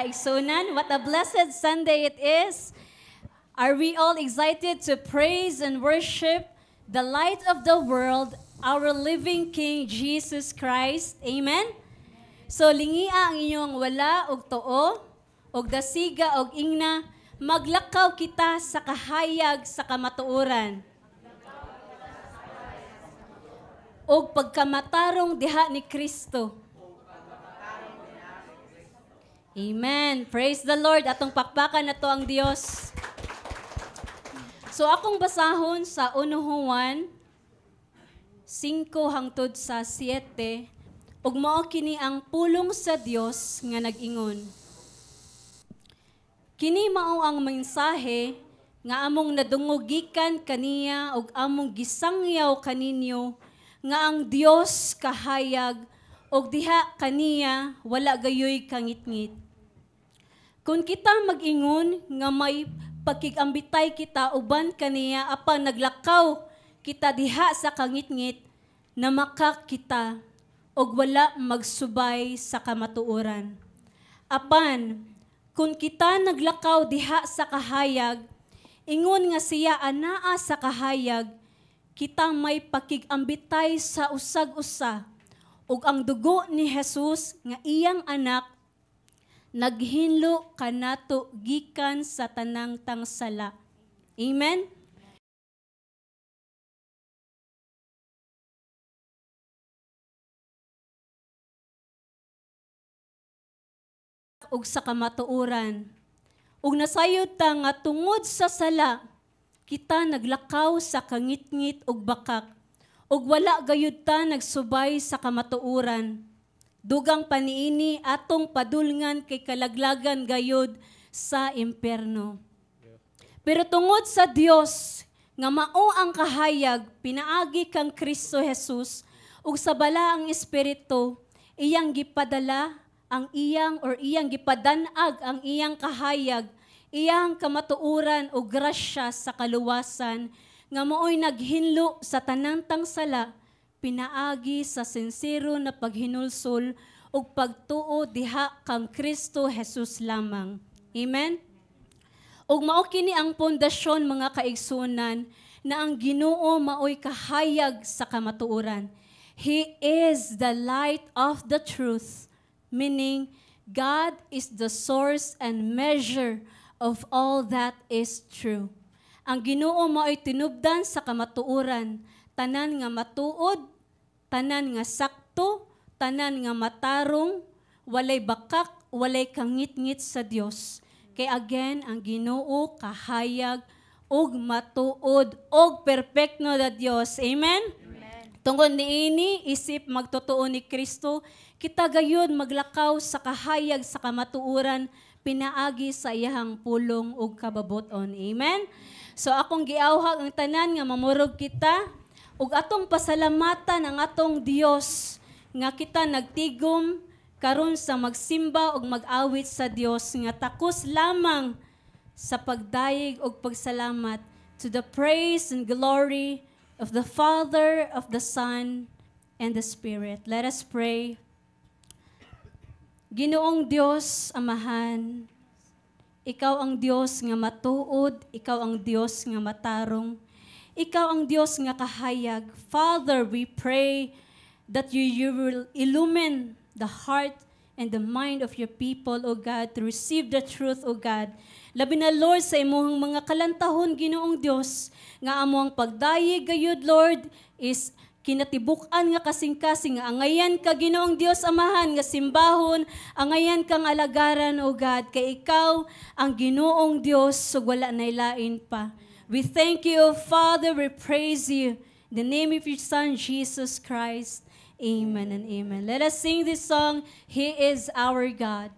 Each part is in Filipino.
kaigsunan. What a blessed Sunday it is. Are we all excited to praise and worship the light of the world, our living King, Jesus Christ? Amen? So, lingia ang inyong wala og too, og dasiga og ingna, maglakaw kita sa kahayag sa kamatuoran. Og pagkamatarong diha ni Kristo. Amen. Praise the Lord. Atong pakpakan na to ang Dios. So akong basahon sa 1 Juan 5 hangtod sa 7 ug mao kini ang pulong sa Dios nga nag-ingon. Kini mao ang mensahe nga among nadungogikan kaniya ug among gisangyaw kaninyo nga ang Dios kahayag ug diha kaniya wala gayoy kangitngit. Kung kita mag-ingon nga may pagkigambitay kita uban kaniya apan naglakaw kita diha sa kangitngit na makak kita og wala magsubay sa kamatuoran. Apan kung kita naglakaw diha sa kahayag ingon nga siya anaa sa kahayag kita may pakigambitay sa usag-usa ug ang dugo ni Jesus nga iyang anak naghinlo kanato gikan sa tanang tangsala. Amen? Ug sa kamatuoran. Ug nasayod ta nga tungod sa sala, kita naglakaw sa kangitngit ug bakak. Ug wala gayud ta nagsubay sa kamatuoran. Dugang paniini atong padulngan kay kalaglagan gayud sa impierno. Pero tungod sa Dios nga mao ang kahayag pinaagi kang Kristo Jesus ug sa bala ang Espiritu iyang gipadala ang iyang gipadanag ang iyang kahayag iyang kamatuoran ug grasya sa kaluwasan nga maoy naghinlo sa tanang tangsala pinaagi sa sincero na paghinulsol ug pagtuo diha kang Kristo Jesus lamang. Amen? Ug mao kini ang pundasyon mga kaigsunan na ang Ginoo maoy kahayag sa kamatuoran. He is the light of the truth, meaning God is the source and measure of all that is true. Ang Ginoo maoy tinubdan sa kamatuoran, tanan nga matuod, tanan nga sakto, tanan nga matarong, walay bakak, walay kangit-ngit sa Dios. Kay again, ang Ginoo kahayag ug matuod ug perpekto na Dios. Amen? Tungod niini isip magtotoo ni Kristo, kita gayud maglakaw sa kahayag sa kamatuoran pinaagi sa iyang pulong ug kababoton. Amen? So akong giawhag ang tanan nga mamurog kita ug atong pasalamatan ang atong Dios nga kita nagtigom karon sa magsimba ug mag-awit sa Dios nga takos lamang sa pagdayeg ug pagsalamat to the praise and glory of the Father, of the Son, and the Spirit. Let us pray. Ginoong Dios, Amahan, Ikaw ang Dios nga matuod, Ikaw ang Dios nga matarong, Ikaw ang Diyos nga kahayag. Father, we pray that you will illumine the heart and the mind of your people, O God, to receive the truth, O God. Labi na, Lord, sa imong mga kalantahon, Ginoong Diyos, nga among pagdayeg gayud, Lord, is kinatibukan nga kasing-kasing, nga angayan ka, Ginoong Diyos, Amahan, nga simbahon, angayan kang alagaran, O God, kay Ikaw ang Ginoong Diyos, so wala nailain pa. We thank you, Father. We praise you. In the name of your Son, Jesus Christ. Amen and amen. Let us sing this song, He is our God.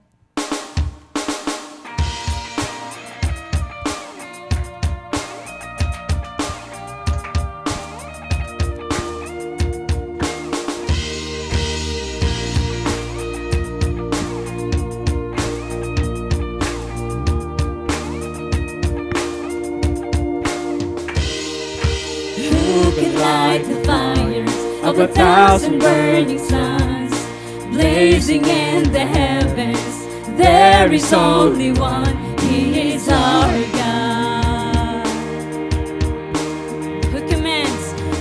Light the fires of 1,000 burning suns, blazing in the heavens. There is only one, He is our God.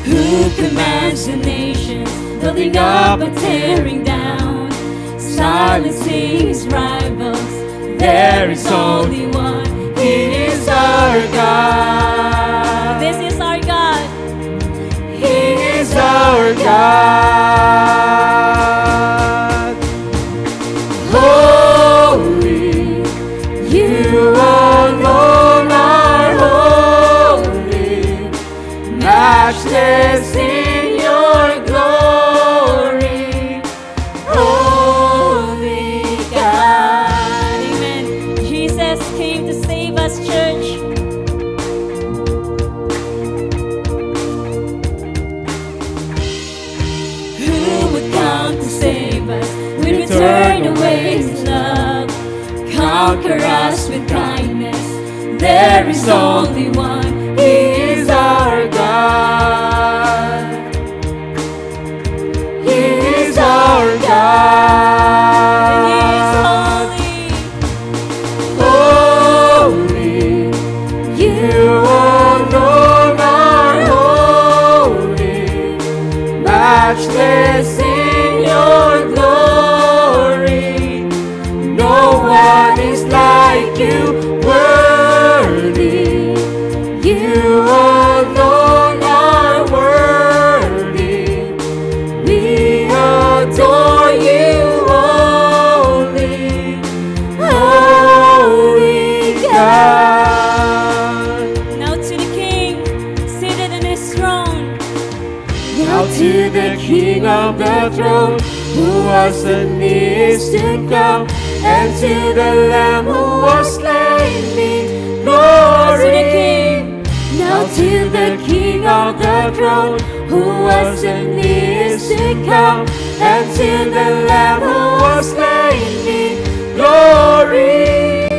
Who commands the nations, building up and tearing down, silencing His rivals. There is only one, He is our God. This is our God. He is our God. Holy, you alone are holy, matchless in your glory. Holy God. Amen. Jesus came to save us, church. Who would come to save us? We turn away His love, conquer us with kindness. There is only one, He is our God. He is our God. He is holy. Holy, you alone are holy, matchless in your glory. No one is like you, worthy. You alone are worthy. We adore you only, holy God. Now to the King, seated in His throne. Now to the King of the throne, who was and is to come, and to the Lamb who was slain, be glory. Now to the King of the throne, who was and is to come, and to the Lamb who was slain, be glory.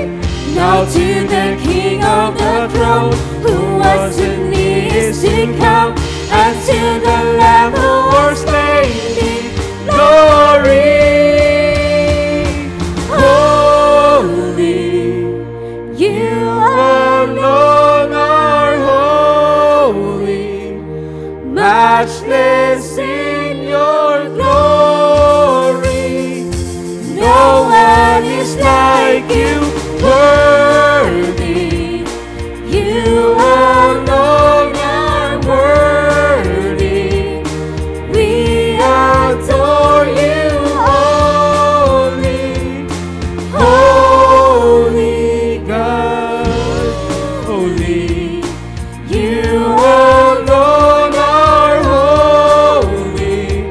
Now to the King of the throne, who was and is to come, and to the Lamb who was slain, be glory. Holy, you alone are holy, matchless in your glory. No one is like you, worthy. You alone are worthy. We adore you only, holy God. Holy, you alone are holy,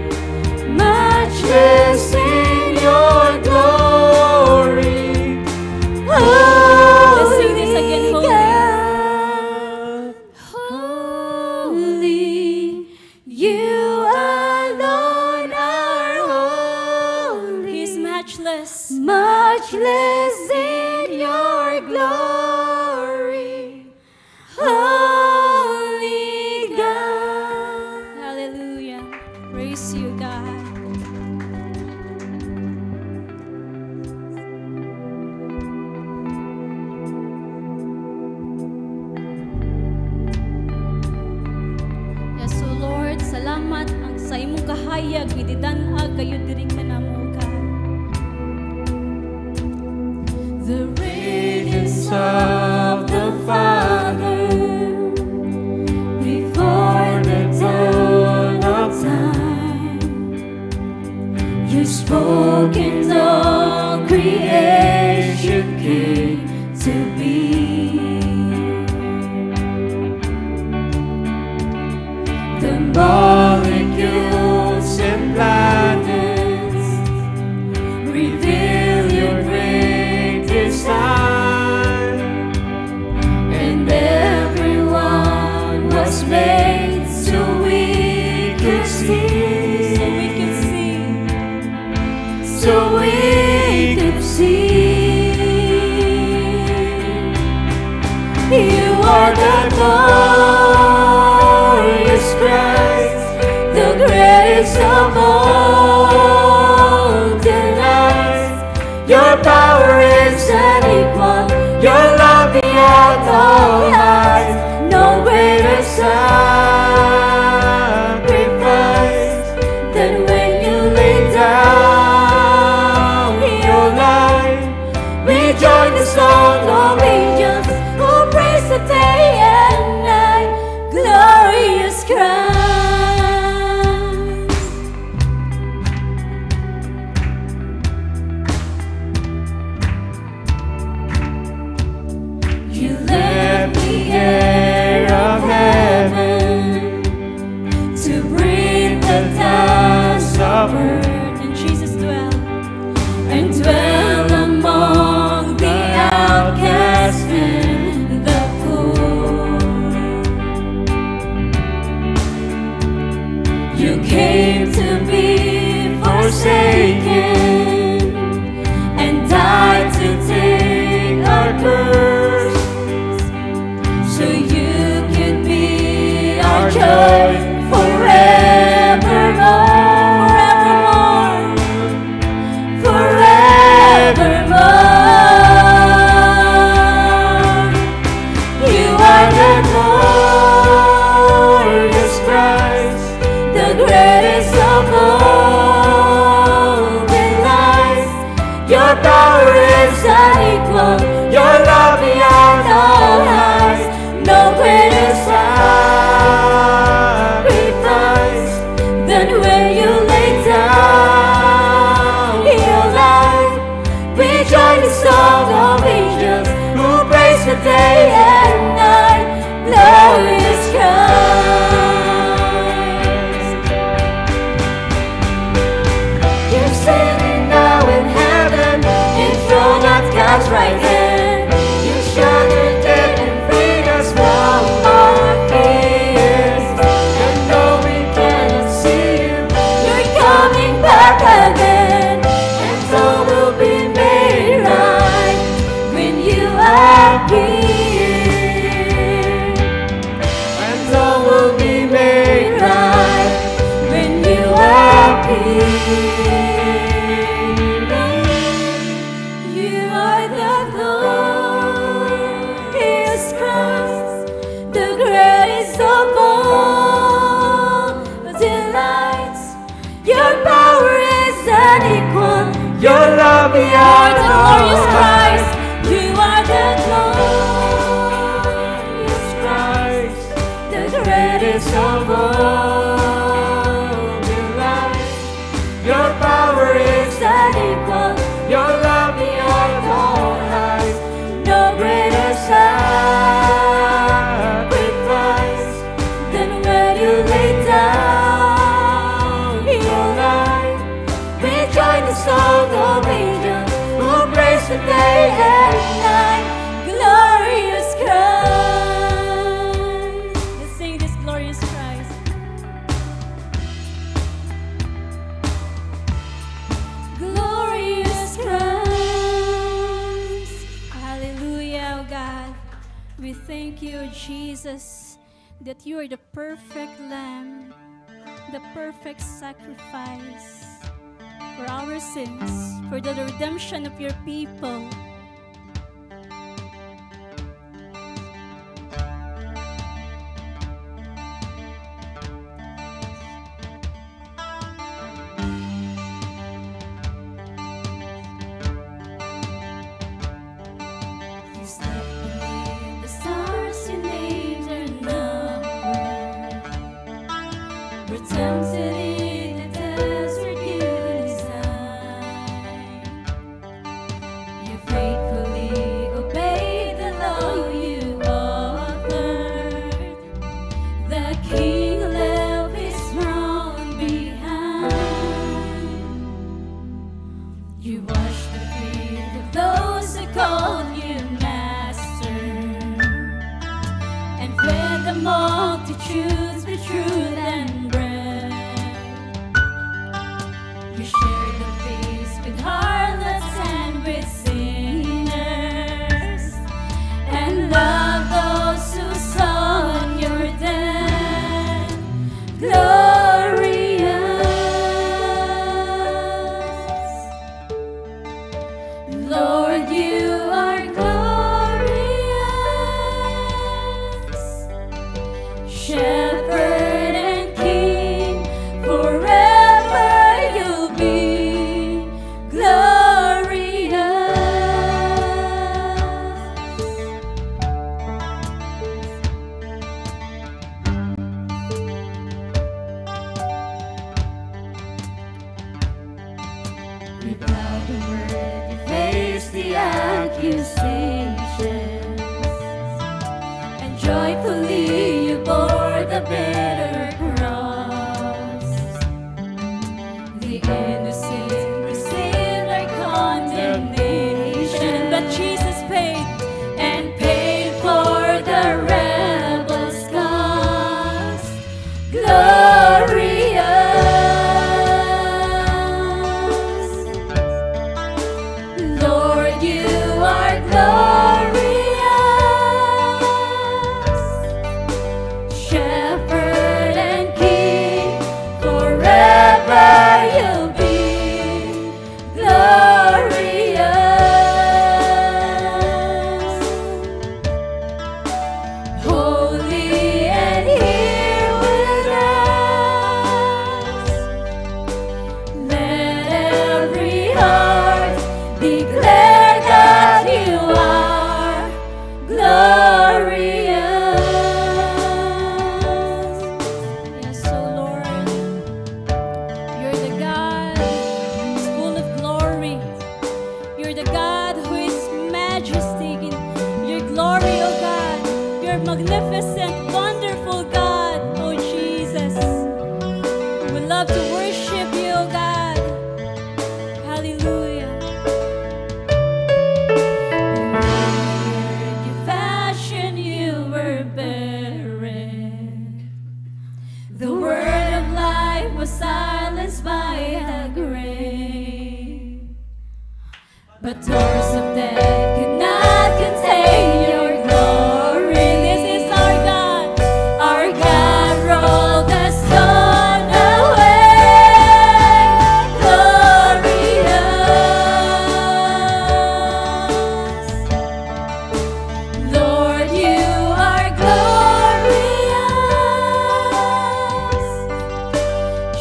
matchless in your glory. Let's sing this again, Holy, you alone are holy. He's matchless. Matchless in your glory, holy God. Hallelujah. Praise you, God. Yes, so Lord, salamat ang sa imong kahayag, mididan-ag kayo diri ka namo, God. The radiance of the Father before the dawn of time. You spoke and all creation came to be. The molecules and planets reveal your great design, and everyone was made so we could see, so we could see. You are the glorious Christ, the greatest of all delights. Your power You left the air of heaven to breathe the dust of earth. And Jesus dwelt. And dwell among the outcast and the poor. You came to be forsaken and died to take our curse, so you could be our joy forevermore. You are the glorious Christ, the greatest of all in life. Your power is unequal, your love beyond all heights. No greater sacrifice than when you lay down your life. We join the song of angels who praise the day and night. Glorious Christ. You're sitting now in heaven, enthroned at God's right hand. You shattered death and freed us from our fears. And though we cannot see you, you're coming back again. And so will be made right when you appear. And all will be made right when you appear. You are the glorious Christ, the greatest of all delights. Your power is unequal, your love beyond all. Glorious Christ, you are the glorious Christ, the greatest of all delights. Your power is unequal, your love beyond all heights. No greater sacrifice than when you lay down your life. We join the song of angels who praise the day and night. Glorious Christ. Let's sing this glorious Christ. Glorious Christ. Hallelujah, oh God. We thank you, Jesus, that you are the perfect Lamb, the perfect sacrifice for our sins, for the redemption of your people. You slept beneath the stars, your names are numbered. We're tempted in the desert, you design. You faithfully obeyed the law you authored. The King left his throne behind. You washed the feet of those who called you Master, and fed the multitudes with truth and bread. You shared the feast with harlots and with sinners, and loved those who sought your death. Glorious, Lord, you are glorious. Shepherd and King, forever you'll be glorious. Without a word, you face the accusations. Shepherd and King, forever you'll be glorious. Holy and here with us. Let every heart declare that you are glorious. Yes, so Lord, you're the God who's full of glory. You're the God who is majestic in your glory, O God. You're magnificent, wonderful God, O Jesus. We love to worship you, O God. Hallelujah. You fashioned, you were buried. The word of life was silenced by the grave. But doors of death could not contain your glory. This is our God. Our God rolled the stone away. Glorious. Lord, you are glorious.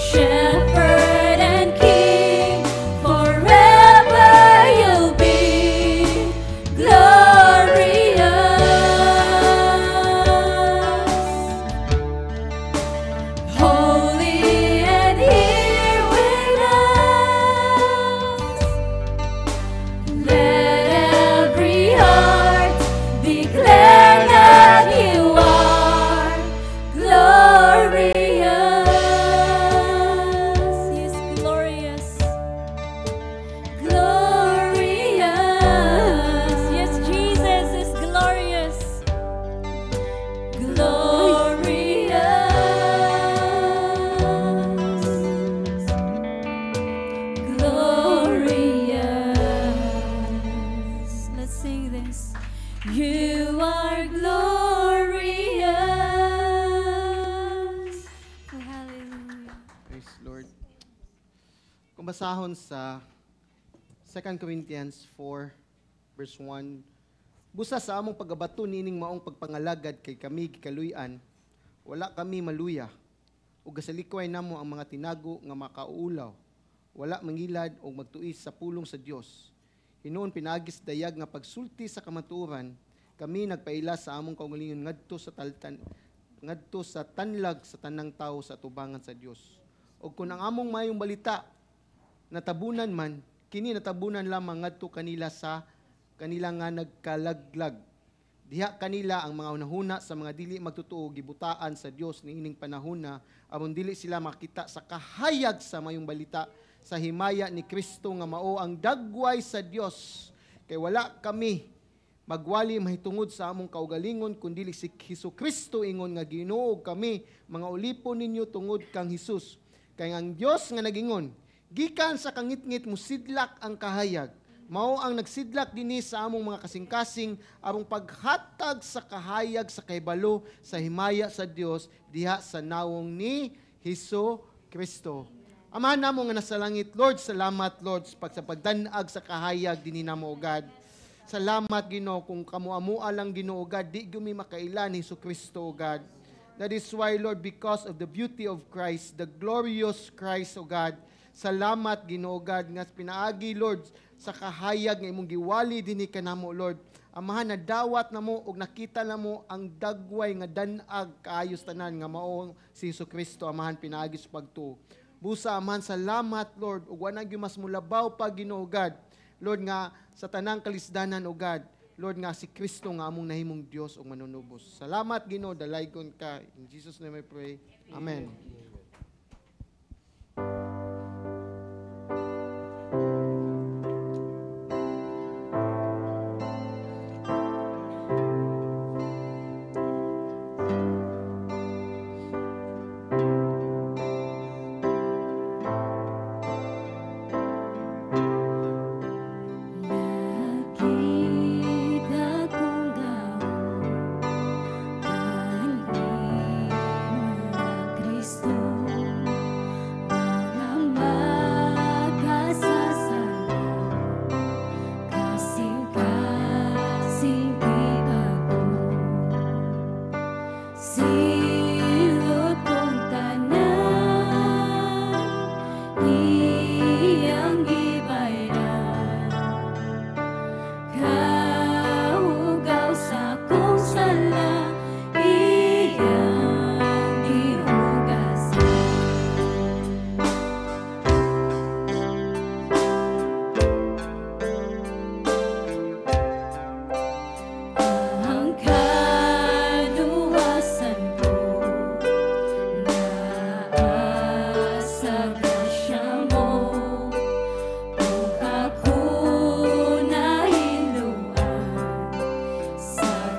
Shepherd and King, forever you'll be glorious. Holy and here with us. Let every heart declare that you are glorious. Yes, glorious. Glorious. Yes, Jesus is glorious. Glorious. Glorious. Let's sing this. You are glorious. Oh, hallelujah. Praise Lord. Kung basahon sa 2 Corinthians 4 verse 1, busa sa among pagabato nining maong pagpangalagad kay kami gikaluy-an, wala kami maluya. Ug gasalikway namo ang mga tinago nga makauulaw, wala mangilad o magtuis sa pulong sa Dios. Hinuon pinagis dayag nga pagsulti sa kamatuoran, kami nagpaila sa among kaugalingon ngadto sa tanlag sa tanang tao sa tubangan sa Dios. O kung ang among mayong balita natabunan man, kini natabunan lamang ngadto kanila sa kanila nga nagkalaglag. Diha kanila ang mga unahuna sa mga dili magtutuo gibutaan sa Dios niining panahona aron dili sila makita sa kahayag sa mayong balita sa himaya ni Kristo nga mao ang dagway sa Dios. Kay wala kami magwali mahitungod sa among kaugalingon kundi si Hesukristo ingon nga Ginoo kami mga ulipon ninyo tungod kang Hesus. Kay ang Dios nga nagingon gikan sa kangitngit musidlak ang kahayag. Mao ang nagsidlak dinhi sa among mga kasing-kasing aron paghatag sa kahayag sa kaybalo sa himaya sa Dios diha sa nawong ni Hesukristo. Amahan namo nga nasa langit, Lord, salamat Lord sa pagdanag sa kahayag dinhi namo o God. Salamat Ginoo kung kamuamua lang Ginoo o God, di gyud mi makailan ni Hesukristo o God. That is why Lord, because of the beauty of Christ, the glorious Christ o God, salamat Ginoo God nga pinaagi Lord sa kahayag nga imong giwali dinhi kanamo Lord. Amahan na dawat namo ug nakita namo ang dagway nga danag kaayos tanan nga mao si Hesukristo. Amahan pinaagi sa pagtuo. Busa amahan salamat Lord ug wa na gyud mas mulabaw pa Ginoo God. Lord nga sa tanang kalisdanan o God, Lord nga si Kristo nga among nahimong Dios ug manunubos. Salamat Ginoo, dalaygon ka. In Jesus name I pray. Amen.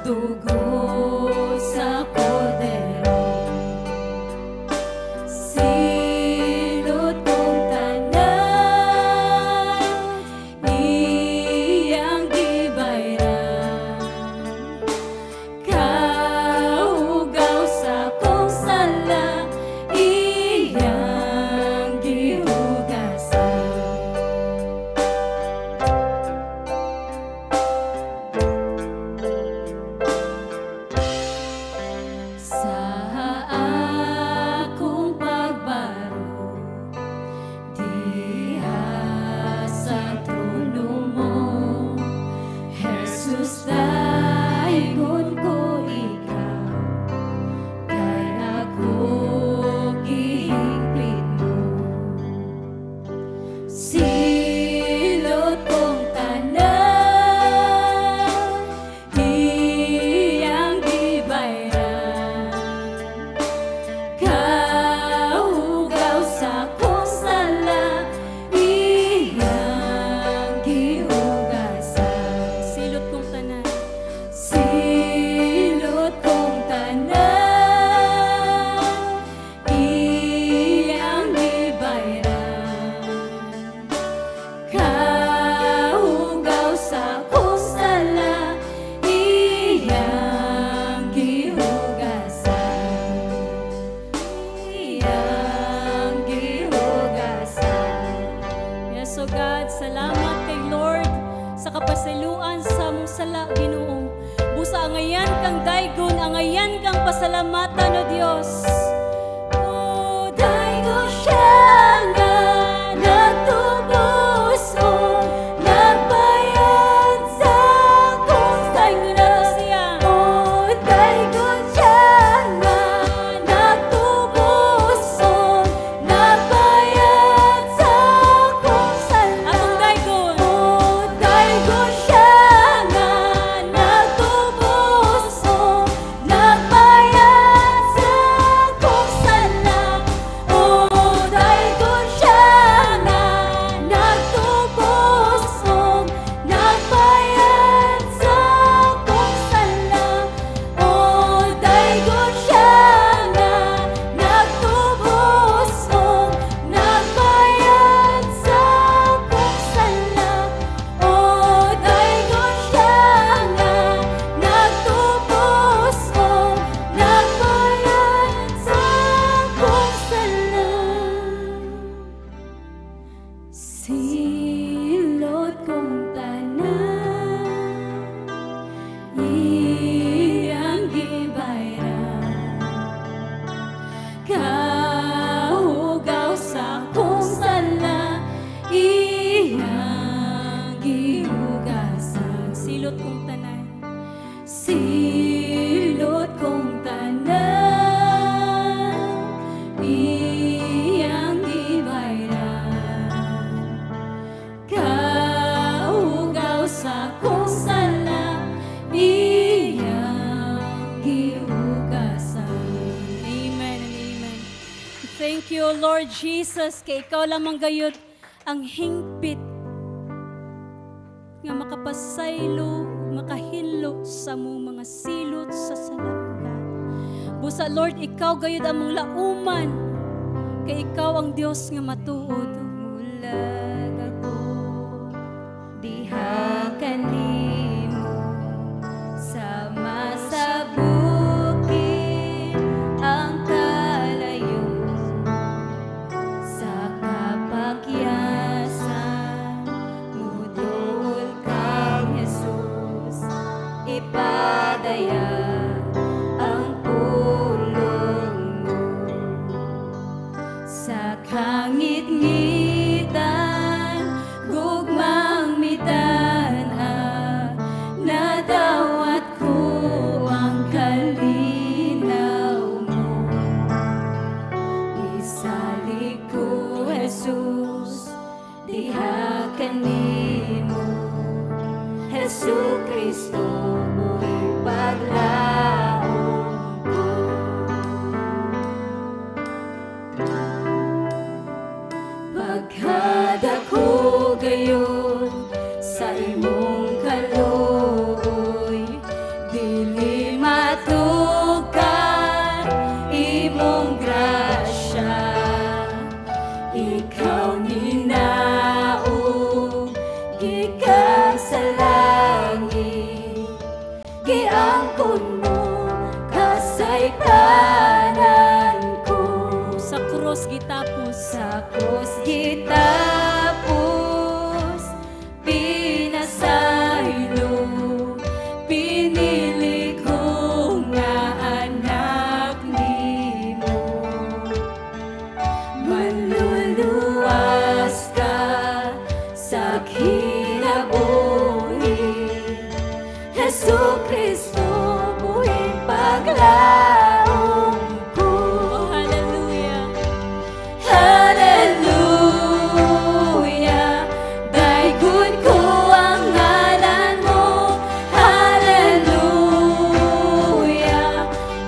dugo sa kordero. Silot kong tanan, iyang gibayran. Kaugaw sa kong sala, iyang gihugasan. Sa akong pagbaro, diha sa trono mo, Jesus, daingon ko ikaw, kay ako gihigpit mo. Silot kong tanan, iyang gibayran. Kaugaw sa kong sala, iyang gihugasan. Silot kong tanan, silot kong tanan, iyang gibayran. Kaugaw sa kong sala, iyang gihugasan. Iyang gihugasan. Yes, so God, salamat kay Lord sa kapasiluan sa mong sala, Ginoo. Busa angayan kang daygon, angayan kang pasalamatan, o Dios. O daygon siya nga nagtubos mo, nagbayad sa kong siya. O daygon siya nga nagtubos mo, nagbayad sa kong sala. Atong daygon. O daygon siya nga nagtubos mo, nagbayad sa kong sala. O daygon siya nga nagtubos mo, nagbayad sa kong sala. O daygon siya nga nagtubos mo, nagbayad sa kong sala. O daygon siya nga nagtubos mo, nagbayad sa kong sala. Silot kong tanan, iyang gibayran. Kaugaw sa kong sala, iyang gihugasan. Silot kong tanan, silot kong tanan, iyang gibayran. Kaugaw sa kong sala, iyang gihugasan. Amen and amen. Thank you, Lord Jesus, kay ikaw lamang gayud ang hingpit nga makapasaylo, makahilo sa mong mga silot sa salamat. Busa, Lord, ikaw gayud among lauman, kay ikaw ang Dios nga matuod. Mulag ako diha kanimo, sama sa bukid ang kalayo, sa kapakyasan mudol kang Jesus, ipadaya ang pulong mo. Sa kangit-ngitan, gugmang mitana, nadawat ko ang kalinaw mo. Isalik ko, Jesus, diha kanimo. Jesu Kristo, mo'y paglaom ko. Pagkadako gayon sa imong kaloy, dili Jesu Kristo, buhing paglaom ko. Oh, hallelujah. Hallelujah, daigod ko ang ngalan mo. Hallelujah,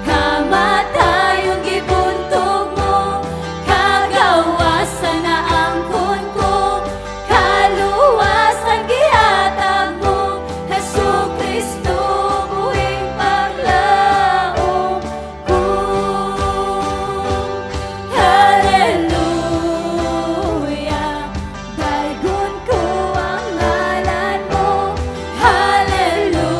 kamatayong gibuntog mo. Kagawasan na angkon ko, kaluwasan gihatag mo. Jesu Kristo, buhing paglaom ko. Hallelujah, daigod ko ang ngalan mo. Hallelujah,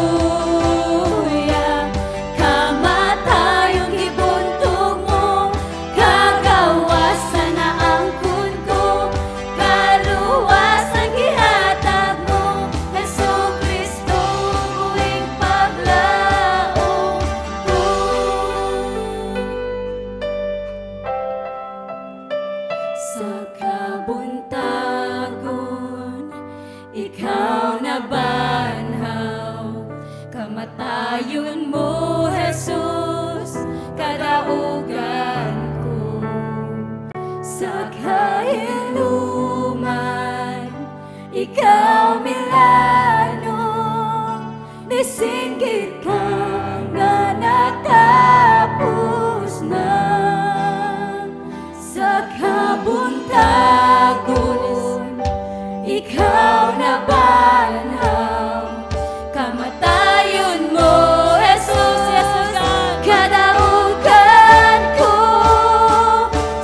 kamatayong gibuntog mo. Kagawasan na angkon ko, kaluwasan gihatag mo. Jesu Kristo, buhing paglaom ko. Sa kabuntagon, ikaw nabanhaw. Kamatayon mo, Jesus, kadaugan ko. Sa kahiluman, ikaw milano. Nisinggit ka nga natapos na. Sa kabuntagon, ikaw nabanhaw. Kamatayon mo, Jesus, kadaugan ko.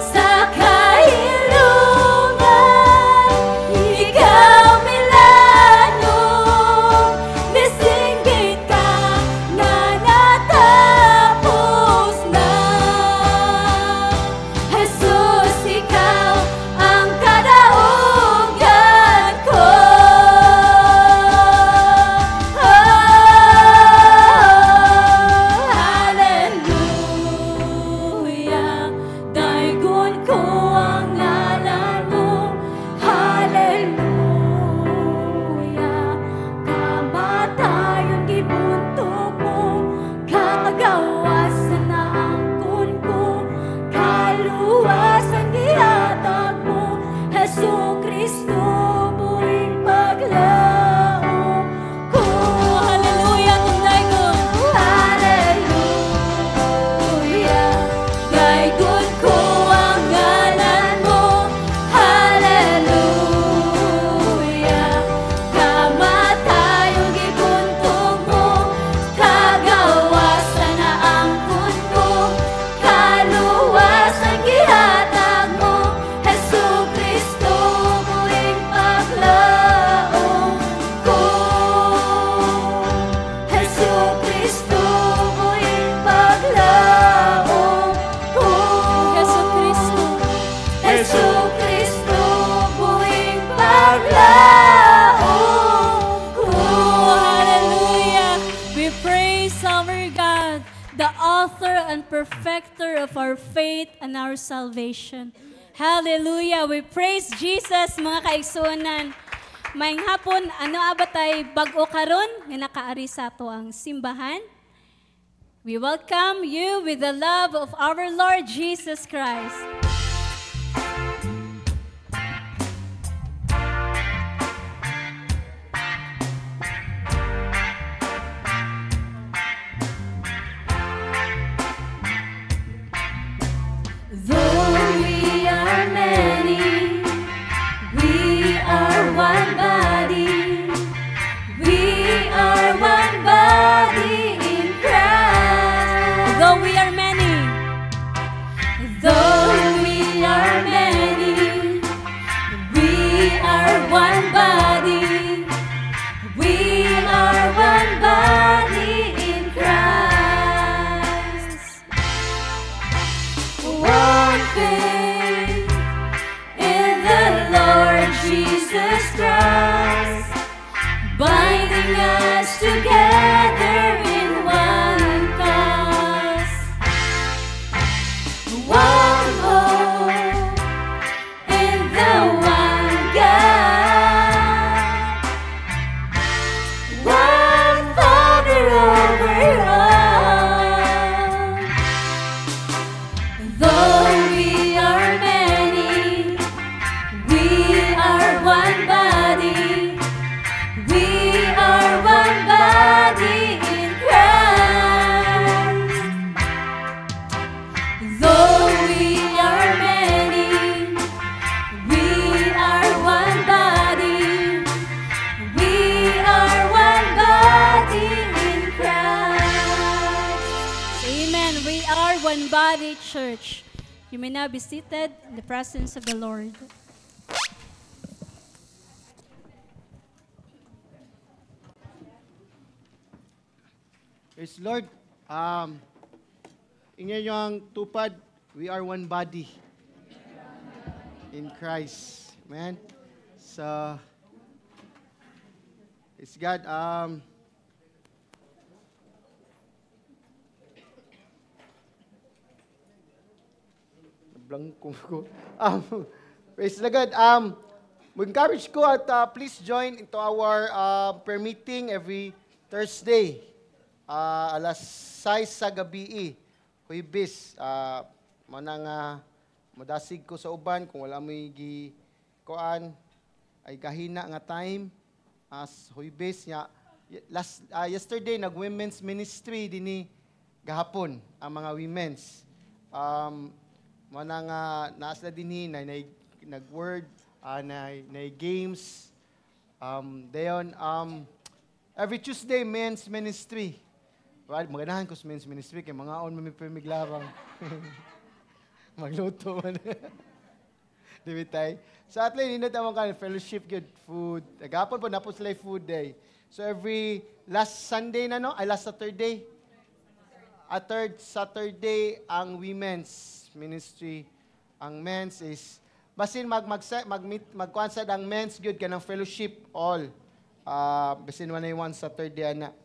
Sa kahiluman, ikaw milano. Nisinggit ka na natapos na. Jesus, ikaw ang kadaugan ko. Hallelujah, daigod ko ang ngalan mo. Hallelujah, kamatayon gibuntog mo. Kagawasan na angkon ko, kaluwasan gihatag mo. Jesu Kristo, buhing paglaom ko. Hallelujah, tunay ko. Hallelujah, daigod ko ang ngalan mo. Hallelujah, kamatayong gibuntog mo. Kagawasan na angkon ko, kaluwasan gihatag mo. Jesu Kristo, buhing paglaom ko. Jesu Kristo, buhing paglaom ko. Jesu Kristo, Jesu Kristo, buhing paglaom ko. Hallelujah. We praise our God, the author and perfecter of our faith and our salvation. Hallelujah. We praise Jesus, mga kaigsuonan. Maayong hapon, ano abatay bag-o karon nga nakaari sa ato ang simbahan? We welcome you with the love of our Lord Jesus Christ. Though we are many, we are one body. We are one body in Christ. Though we are many, Though One Body Church. You may now be seated in the presence of the Lord. Praise the Lord. Ingay yung tupad, we are one body in Christ. Amen. So, it's God. Blanco ko. Praise the God. Encourage ko at please join into our prayer meeting every Thursday. Alas 6 sa gabi. Huibis. Manang madasig ko sa uban kung wala mo kuan ay kahina nga time as huibis nya yesterday nag-women's ministry dinhi gahapon ang mga women's manang naas na dinhi na nag-word na games dayon every Tuesday men's ministry. Right, maganahan ko sa men's ministry kay mga on mamipimiglarang. Magluto man. Di bitay. So at least nindot among kan fellowship good food. Gapon po napos sila food day. So every last Sunday na no, ay last Saturday. Third Saturday ang women's ministry. Ang men's is basin magkuan sad ang men's good kanang fellowship all. Basin 1 Saturday ana.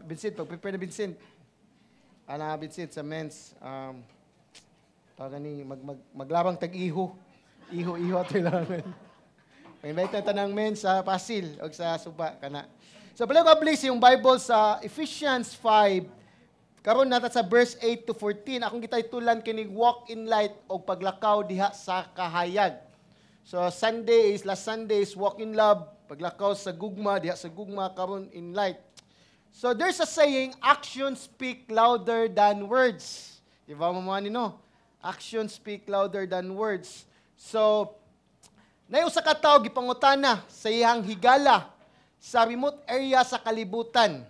Vincent, pag-prepare na Vincent. Vincent sa men's. Maglabang tag-iho. Iho ato ilangan. Pag-invite na tanang men's sa Pasil o sa Suba. So, pala ko please yung Bible sa Ephesians 5. Karon nata sa verse 8 to 14. Akong kita'y tulan kinig walk in light o paglakaw diha sa kahayag. So, last Sunday is walk in love. Paglakaw sa gugma, diha sa gugma, karon in light. So there's a saying, actions speak louder than words. Di ba mamani no? Actions speak louder than words. So, nayusa ka tao gipangutana sa iyang higala sa remote area sa kalibutan.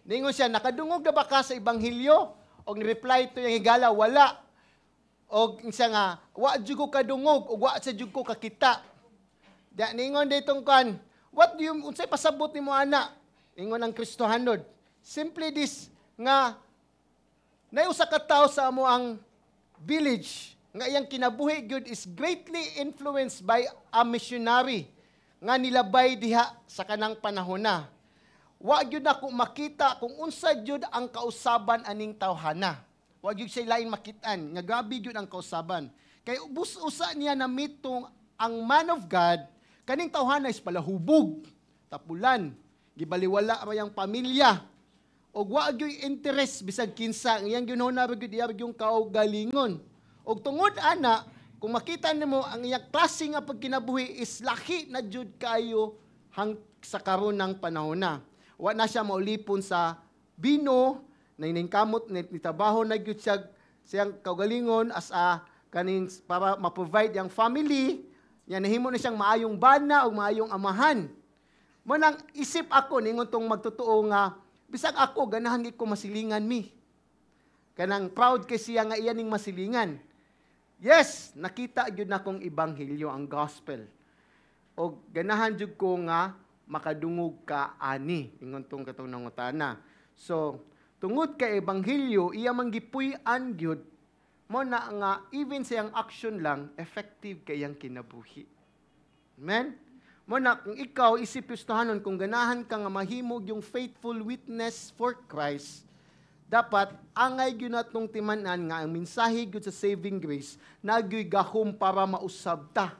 Ningon siya, nakadungog na ba ka sa Ebanghelyo? O ni-reply to yung higala, wala. O siya nga, wa jud ko kadungog, o wa sa jud ko kakita. Ningon ditong kan, what do you, unsay pasabot ni mo ana? Ingon ang Kristohanod. Simply this, nga, nayusa ka tao sa amo ang village, nga iyang kinabuhi gyud is greatly influenced by a missionary, nga nilabay diha sa kanang panahon na. Wa gyud ako makita kung unsa gyud ang kausaban aning tawhana. Wa gyud siya lain makitaan, nga grabe gyud ang kausaban. Kay usa niya na mitong ang man of God, kaning tawhana is palahubog, tapulan, gibaliwala ra yang pamilya og wa gyud interest bisag kinsa iyang ginhuna ra gyud yung kaugalingon og tungod ana kung makita nimo ang iyang klase nga pagkinabuhi is laki na jud kayo sa karon ng panahon na wa na siya maulipon sa bino nainingkamot nitabaho na gyud siya siyang kaugalingon as a kaning para ma-provide yang family nya nahimo na siyang maayong bana o maayong amahan. Manang isip ako ningon tong magtotoo nga bisag ako ganahan gid ko masilingan mi. Kanang proud kay siya nga iya ning masilingan. Yes, nakita gyud na kong ebanghelyo ang gospel. O ganahan jud ko nga makadungog ka ani ingon tong katong nangutana. So, tungod kay ebanghelyo iya man gipuy-an gyud mo na nga even siyang action lang effective kayang kinabuhi. Amen. Muna, kung ikaw isip yustahanon, kung ganahan ka nga mahimog yung faithful witness for Christ, dapat angay gyud natong timan-an nga ang mensahe gyud sa saving grace nagyoy gahom para mausab ta.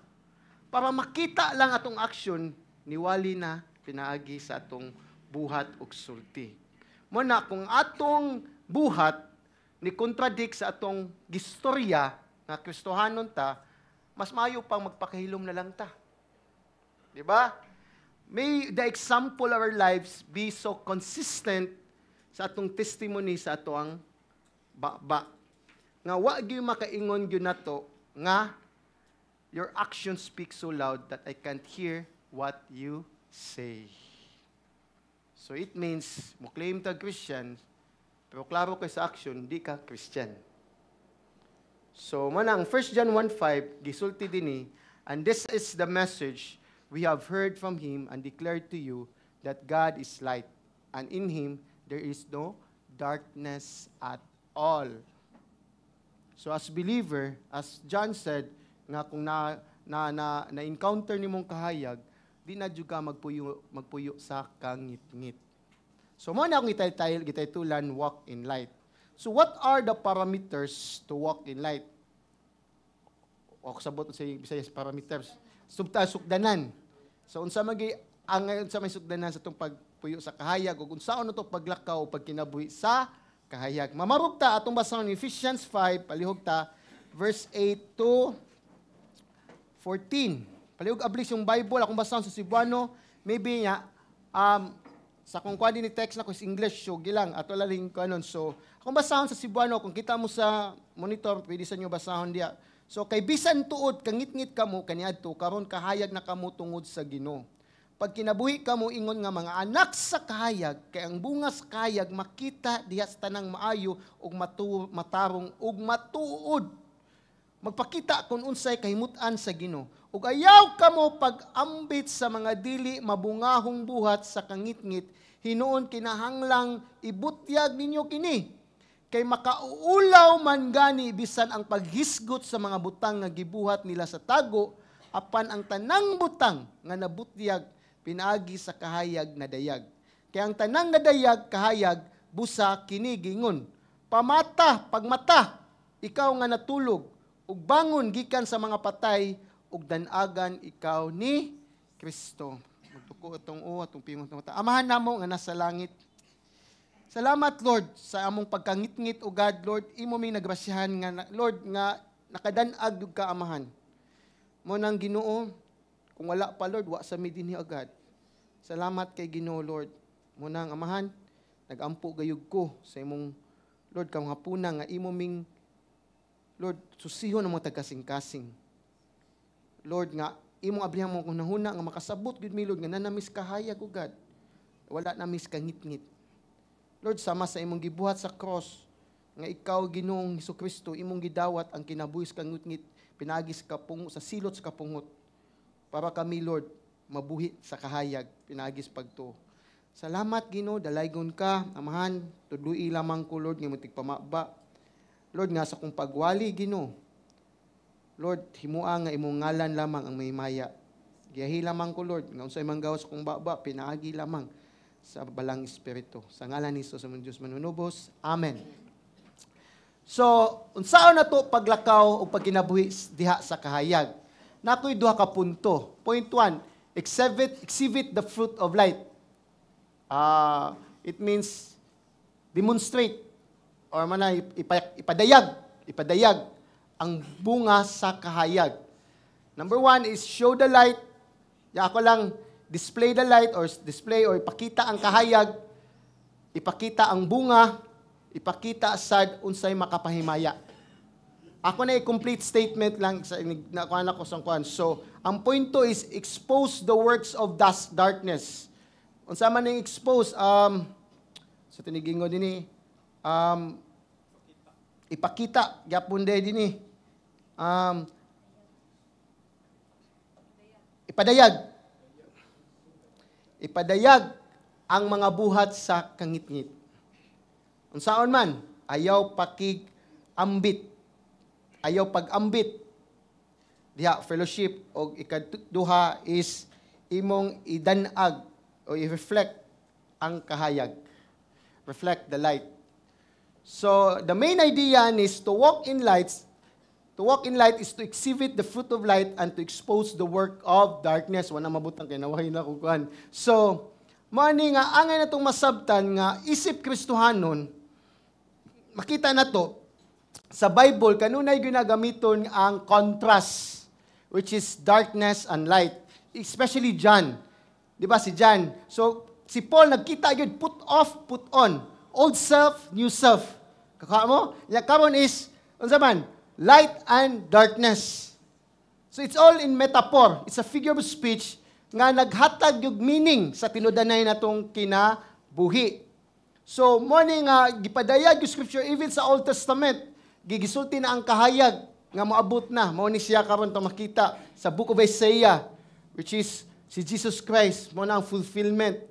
Para makita lang atong action, niwali na pinaagi sa atong buhat ug sulti. Muna, kung atong buhat ni contradict sa atong gistorya nga Kristohanon ta, mas maayo pang magpakahilom na lang ta. Diba? May the example of our lives be so consistent sa atong testimony sa ato ang ba. Nga wa gyud makaingon gyud nato nga your actions speak so loud that I can't hear what you say. So it means mo claim ta Christian pero klaro kay sa action, di ka Christian. So, manang 1 John 1:5, gisulti din and this is the message we have heard from Him and declared to you, that God is light, and in Him there is no darkness at all. So as believer, as John said, nga kung na-encounter ni mong kahayag, di na juga magpuyo sa kangit-ngit. So mo na akong gitaytulan, walk in light. So what are the parameters to walk in light? O kasabot sa Bisayas parameters. Sugdanan. So unsa may sugdanan sa itong pagpuyo sa kahayag, o unsaon ito paglakaw o pagkinabuhi sa kahayag. Mamarog ta atong basahon ni Ephesians 5, palihog ta, verse 8 to 14. Palihog ablis yung Bible, akong basahon sa Cebuano, maybe nga, sa kung kuha din ni text na ko is English, so gilang, ato laling ko anon. So, akong basahon sa Cebuano, kung kita mo sa monitor, pwede sa inyo basahon diya. So, kay bisan tuod, kangit-ngit ka mo, kaniadto, karon kahayag na kamo tungod sa Ginoo. Pag kinabuhi ka mo, ingon nga mga anak sa kahayag, kay ang bunga sa kahayag, makita diha sa tanang maayo, ug matarong, ug matuod. Magpakita kung unsay kahimutan sa Ginoo. Ug ayaw ka mo pag-ambit sa mga dili mabungahong buhat sa kangit-ngit, hinuon kinahanglang ibutyag ninyo kini. Kay makauulaw man gani bisan ang paghisgot sa mga butang nga gibuhat nila sa tago, apan ang tanang butang nga nabutyag pinaagi sa kahayag na dayag. Kaya ang tanang nadayag kahayag busa kini gingon. Pagmata, ikaw nga natulog, ug bangon gikan sa mga patay, ug danagan ikaw ni Kristo. Magtuko itong atong pingon mata. Amahan namo nga nasa langit. Salamat, Lord, sa among pagkangit-ngit, o God, Lord, imo may nagrasyahan nga, Lord, nga nakadanag yung kaamahan. Mo nang Ginoo, kung wala pa, Lord, wa sa midin ni agad. Salamat kay Ginoo, Lord. Mo nang amahan, nagampo gayug ko sa imong, Lord, kang hapuna nga imo ming, Lord, susihon ang mga tagasing-kasing. Lord, nga, imong abrihang mo kung nahuna, nga makasabot, good me, Lord, nga nanamis kahayag, o God. Wala namis kangit-ngit. Lord, sama sa imong gibuhat sa cross, nga ikaw, Ginoong Hesukristo, imong gidawat ang kinabuhis kang ngit-ngit, pinagis kapungot, sa silot sa kapungot, para kami, Lord, mabuhi sa kahayag, pinagis pagto. Salamat, Ginoo, dalaygon ka, amahan, tudui lamang ko, Lord, nga mutig pamaba. Lord, nga sa kong pagwali, Ginoo, Lord, himua nga imong ngalan lamang ang may maya. Giyahi lamang ko, Lord, nga unsay manggawas kong baba, pinaagi lamang sa balang espiritu. Sa ngalan ni Jesus, among Diyos manunubos. Amen. So, unsaon na to paglakaw o pagkinabuhi diha sa kahayag? Nakoy duha ka punto. Point 1, exhibit the fruit of light. It means demonstrate or ipadayag ang bunga sa kahayag. Number 1 is show the light. Ya ako lang display the light or ipakita ang kahayag, ipakita ang bunga, ipakita sad unsay makapahimaya. Ako na i-complete statement lang sa nakuha na ko sa kuan. So, ang point 2 is expose the works of darkness. Unsa man ning expose sa tinigingo dinhi ipakita gyapon dinhi ipadayag ang mga buhat sa kangit-ngit. Unsaon man, ayaw pakig-ambit. Ayaw pag-ambit. Diha, fellowship o ikaduha is imong idanag o i-reflect ang kahayag. Reflect the light. So, the main idea is to walk in light. To walk in light is to exhibit the fruit of light and to expose the work of darkness. Wala mabutang kay nawahay na kukuhan. So, mani nga, angay na itong masabtan nga, isip Kristohanon, makita na to, sa Bible, kanunay ginagamiton ang contrast, which is darkness and light. Especially John. Di ba si John? So, si Paul nagkita yun, put off, put on. Old self, new self. Kaka mo? Yung karon is, unsa man? Light and darkness. So it's all in metaphor. It's a figure of speech nga naghatag yung meaning sa tinudanay natong kinabuhi. So, mo ni nga gipadayag yung scripture even sa Old Testament, gigisulti na ang kahayag nga moabot na. Mo ni siya karon to makita sa Book of Isaiah, which is si Jesus Christ, mo na ang fulfillment.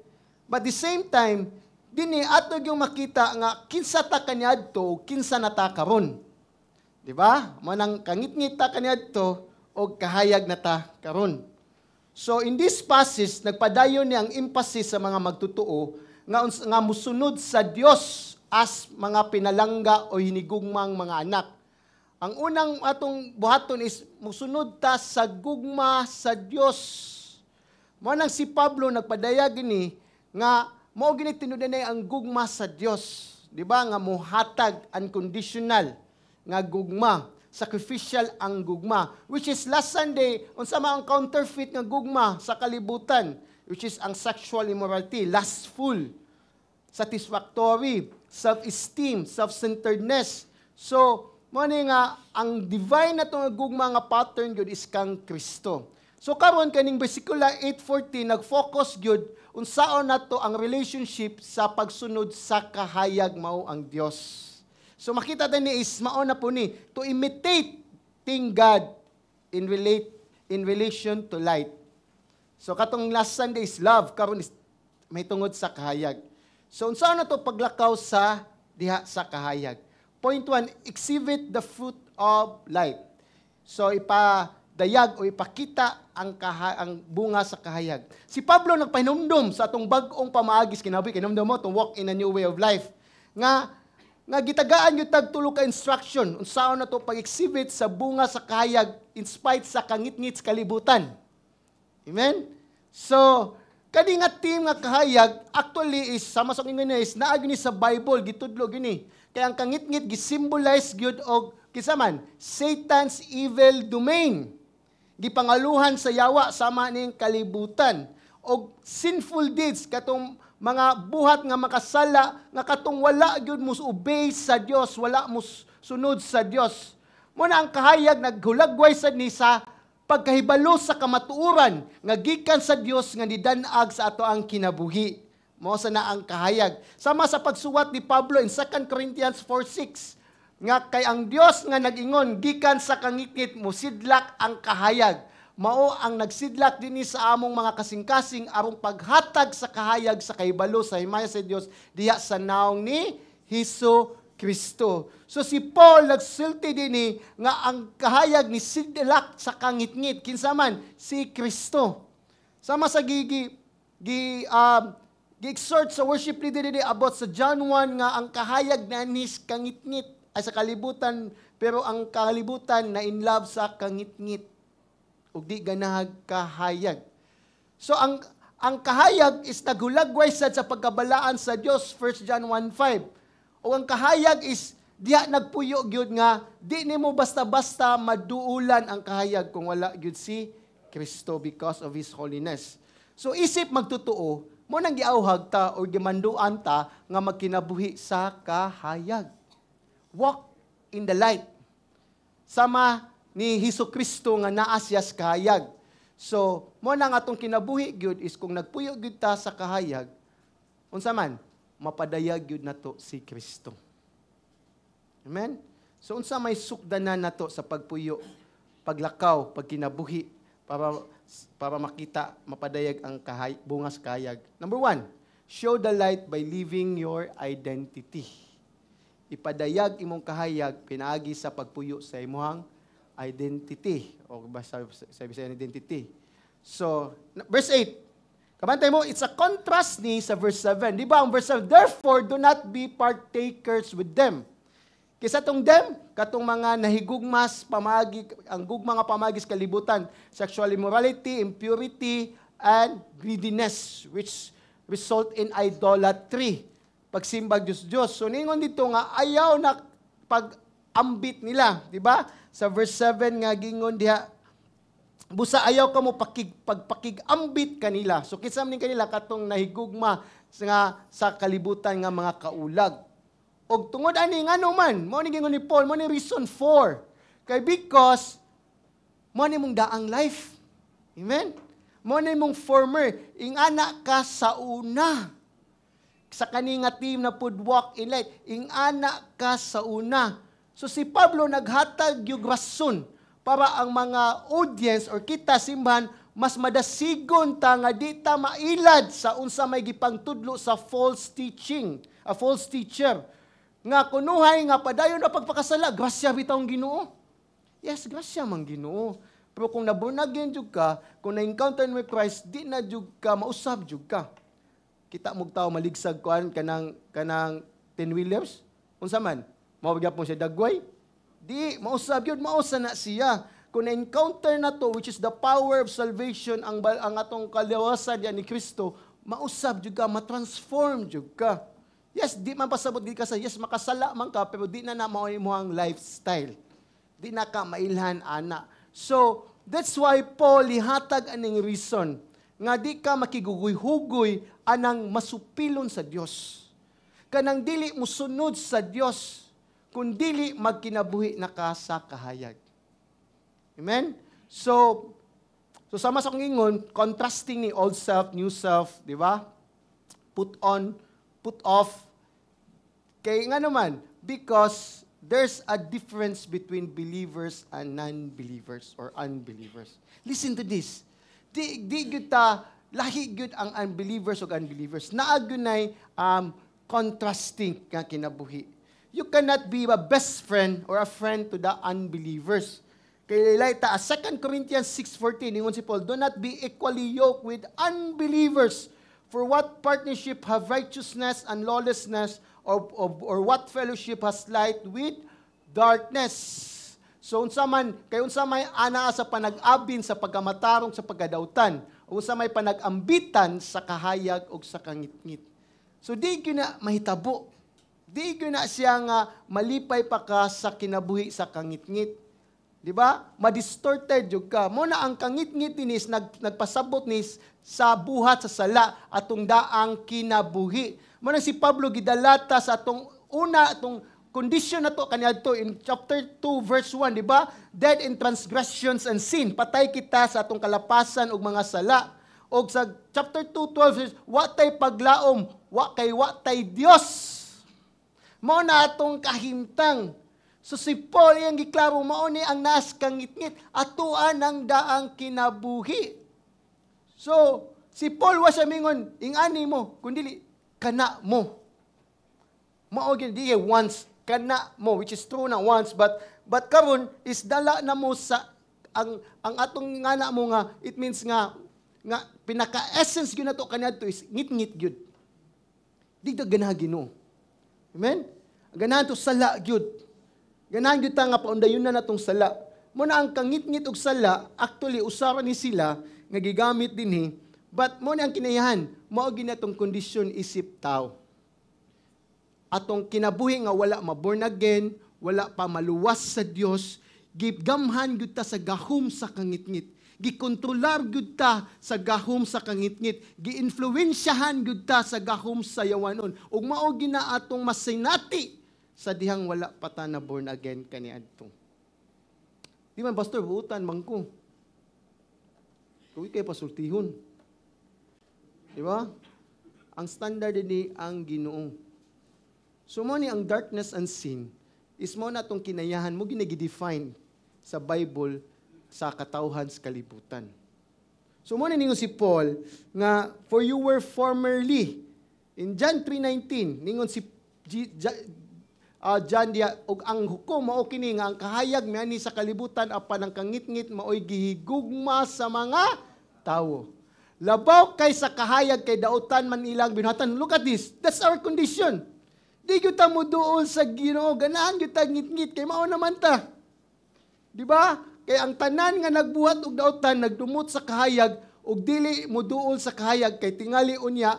But the same time, dini atog yung makita nga kinsa ta kaniadto, kinsa nata karon. Di ba? Mo nang kangit-ngit ta kaniadto og kahayag nata karon. So in this passage, nagpadayon niya ang emphasis sa mga magtutuo nga musunod sa Dios as mga pinalangga o hinigugmang mga anak. Ang unang atong buhaton is musunod ta sa gugma sa Dios. Mo nang si Pablo nagpadayag ini nga mao gini tinudanay ang gugma sa Dios, di ba? Nga mohatag unconditional nga gugma, sacrificial ang gugma, which is last Sunday unsa man ang counterfeit nga gugma sa kalibutan, which is ang sexual immorality, lustful, satisfactory, self-esteem, self-centeredness. So, mo ni nga ang divine na nga gugma nga pattern gyud is kang Kristo. So karon kaning besikula 8:14 nag-focus gyud unsaon nato ang relationship sa pagsunod sa kahayag mao ang Dios. So makita din ni is mao na po ni to imitate God in relation to light. So katong last Sunday is love, karon is may tungod sa kahayag. So unsaon na to paglakaw sa diha sa kahayag? Point 1, exhibit the fruit of light. So ipadayag o ipakita ang bunga sa kahayag. Si Pablo nagpahinumdum sa atong bag-ong pamaagis kinabuhi, kinumdum mo to walk in a new way of life. Nga gitagaan yung tagtulo ka instruction unsaon na to pag-exhibit sa bunga sa kahayag in spite sa kangit-ngit sa kalibutan. Amen? So, kani nga team nga kahayag actually is sama sa ingon is naa gini sa Bible gitudlo gini. Kaya ang kangit-ngit gi-symbolize gyud og kinsa man Satan's evil domain. Gipangaluhan sa yawa sama ning kalibutan og sinful deeds katong mga buhat nga makasala nga katong wala gyud mo obey sa Dios, wala mo sunod sa Dios. Mo na ang kahayag naghulagway sad ni sa pagkahibalo sa kamatuoran nga gikan sa Dios nga nidan-ag sa ato ang kinabuhi. Mao sa na ang kahayag. Sama sa pagsuwat ni Pablo in 2 Corinthians 4:6 nga kay ang Dios nga nag-ingon gikan sa kangitngit mosidlak ang kahayag. Mao ang nagsidlak dinhi sa among mga kasing-kasing aron paghatag sa kahayag sa kahibalo sa himaya sa Dios diha sa naong ni Hesus Kristo. So si Paul nagsulti dinhi nga ang kahayag ni sidlak sa kangitngit kinsa man si Kristo. Sama sa gi-exhort sa worship leader dinhi about sa John 1 nga ang kahayag na nis kangitngit ay sa kalibutan pero ang kalibutan na in love sa kangitngit ug di ganahag kahayag. So ang kahayag is naghulagway sad sa pagkabalaan sa Dios 1 John 1:5. O ang kahayag is diha nagpuyo gyud nga di nimo basta-basta maduulan ang kahayag kung wala gyud si Kristo because of His holiness. So isip magtutuo mo nang giawhag ta o gimanduan ta nga magkinabuhi sa kahayag. Walk in the light. Sama ni Hesus Kristo nga naa siya sa kahayag. So mo nang atong kinabuhi gyud is kung nagpuyo gyud ta sa kahayag unsa man mapadayag yun nato si Kristo. Amen? So, unsa may sukdanan nato sa pagpuyo, paglakaw, pagkinabuhi, para makita, mapadayag ang bunga sa kahayag. Number 1, show the light by living your identity. Ipadayag imong kahayag, pinaagi sa pagpuyo sa imong identity. O basta sabi sa identity. So, verse 8, kabantay mo, it's a contrast ni sa verse 7. Di ba ang verse 7? Therefore, do not be partakers with them. Kisa tong them, katong mga nahigugmas, ang gugma nga pamagis kalibutan, sexual immorality, impurity, and greediness, which result in idolatry. Pagsimbag Diyos. So, ningon dito nga, ayaw na pag-ambit nila. Di ba? Sa verse 7 nga, gingon diha, busa ayaw ka mo pagpakig-ambit kanila. So kinsa man kanila katong nahigugma sa kalibutan nga mga kaulag. Og tungod ani ngano man, mao ni gingon ni Paul, mao ni reason 4. Kay because mao ni mong daang life. Amen. Mao ni mong former ingana ka sa una. sa kaninga team na pud walk in light, ingana ka sa una. So si Pablo naghatag yung rason para ang mga audience or kita simbahan mas madasigon ta nga di ta mailad sa unsa may gipangtudlo sa false teaching, a false teacher. Nga kunuhay nga padayon na pagpakasala, grasya bitawng Ginoo. Yes, grasya man Ginoo. Pero kung nabunagin jud ka, kung na-encounter mo Christ, di na jud ka mausab jud ka. Kita mong tao maligsag kuan kanang 10 wheelers. Unsa man? Mao gyapon siya dagway? Di mausab yun, mausa na siya. Kung na-encounter na to, which is the power of salvation, ang atong kaliwasan yan ni Kristo, mausab jud ka, matransform jud ka. Yes, di man pasabot di ka sa yes, makasala man ka, pero di na mao imong lifestyle. Di na ka mailhan ana. So, that's why Paul ihatag aning reason nga di ka makiguguy-hugoy anang masupilon sa Dios. Kanang dili musunod sa Dios, kung dili magkinabuhi na ka sa kahayag. Amen? So sama sa kong ingon, contrasting ni old self, new self, di ba? Put on, put off. Kaya nga naman, because there's a difference between believers and non-believers or unbelievers. Listen to this. Di gyud ta lahi gyud ang unbelievers ug unbelievers. Naa gyunay contrasting nga kinabuhi. You cannot be a best friend or a friend to the unbelievers. Kaya laita 2 Corinthians 6:14 ingon si Paul, do not be equally yoked with unbelievers. For what partnership have righteousness and lawlessness, or what fellowship has light with darkness? So unsa man may ana sa panag-abin sa pagkamatarong sa pagkadautan, unsa may panag-ambitan sa kahayag ug sa kangitngit. So di gyud na mahitabo. Di gyud na siya nga malipay pa ka sa kinabuhi sa kangitngit. Di ba? Ma-distorted jud ka. Mo na ang kangitngit dinis nagpasabot nis sa buhat sa sala atong daang kinabuhi. Mo na si Pablo gidalata sa atong condition na to kaniadto in chapter 2 verse 1, di ba? Dead in transgressions and sin. Patay kita sa atong kalapasan ug mga sala. Og sa chapter 2:12 wa tay paglaom, wa tay Dios. Mao na atong kahimtang. So si Paul yang giklaro mao ni ang nas kangitngit atuan ang daang kinabuhi. So si Paul wa siya mingon ingani mo kundi kana mo. Mao gyud di once kana mo, which is true na once, but karon is dala na mo sa ang atong ngana mo nga, it means nga pinaka-essence gyud nato kaniadto is ngit-ngit gyud. Di ta ganahan Ginoo. Amen? Ganahan to sala gyud. Ganahan gyud ta nga paundayon na natong sala. Mo na ang kangit-ngit og sala, actually usaran ni sila nga gigamit dinhi, but mo na ang kinayahan, mao gyud natong kondisyon isip tao. Atong kinabuhi nga wala ma-born again, wala pa maluwas sa Dios, gigamhan gyud ta sa gahom sa kangitngit. Gikontrolar gyud ta sa gahom sa kangitngit. Giinfluwensyahan gyud ta sa gahom sa yawanon. Ug mao gina atong masinati sa dihang wala pa ta na born again kaniadto. Di man pastor buutan man ko. Kuwi kay pasultihon. Di ba? Ang standard ni ang Ginoo. So mo ni ang darkness and sin is mo na itong kinayahan mo ginagi-define sa Bible sa katawhan sa kalibutan. So mo na ningon si Paul nga for you were formerly in John 3:19 ningon si John dia og ang hukom mao kini nga ang kahayag miani sa kalibutan apan ang kangitngit maoy gihigugma sa mga tawo. Labaw kay sa kahayag kay dautan man ilang binuhatan. Look at this. That's our condition. Di gyud ta mo duol sa Ginoo, ganahan gyud ta ngit-ngit kay mao naman ta. Di ba? Kay ang tanan nga nagbuhat og dautan nagdumot sa kahayag ug dili mo duol sa kahayag kay tingali unya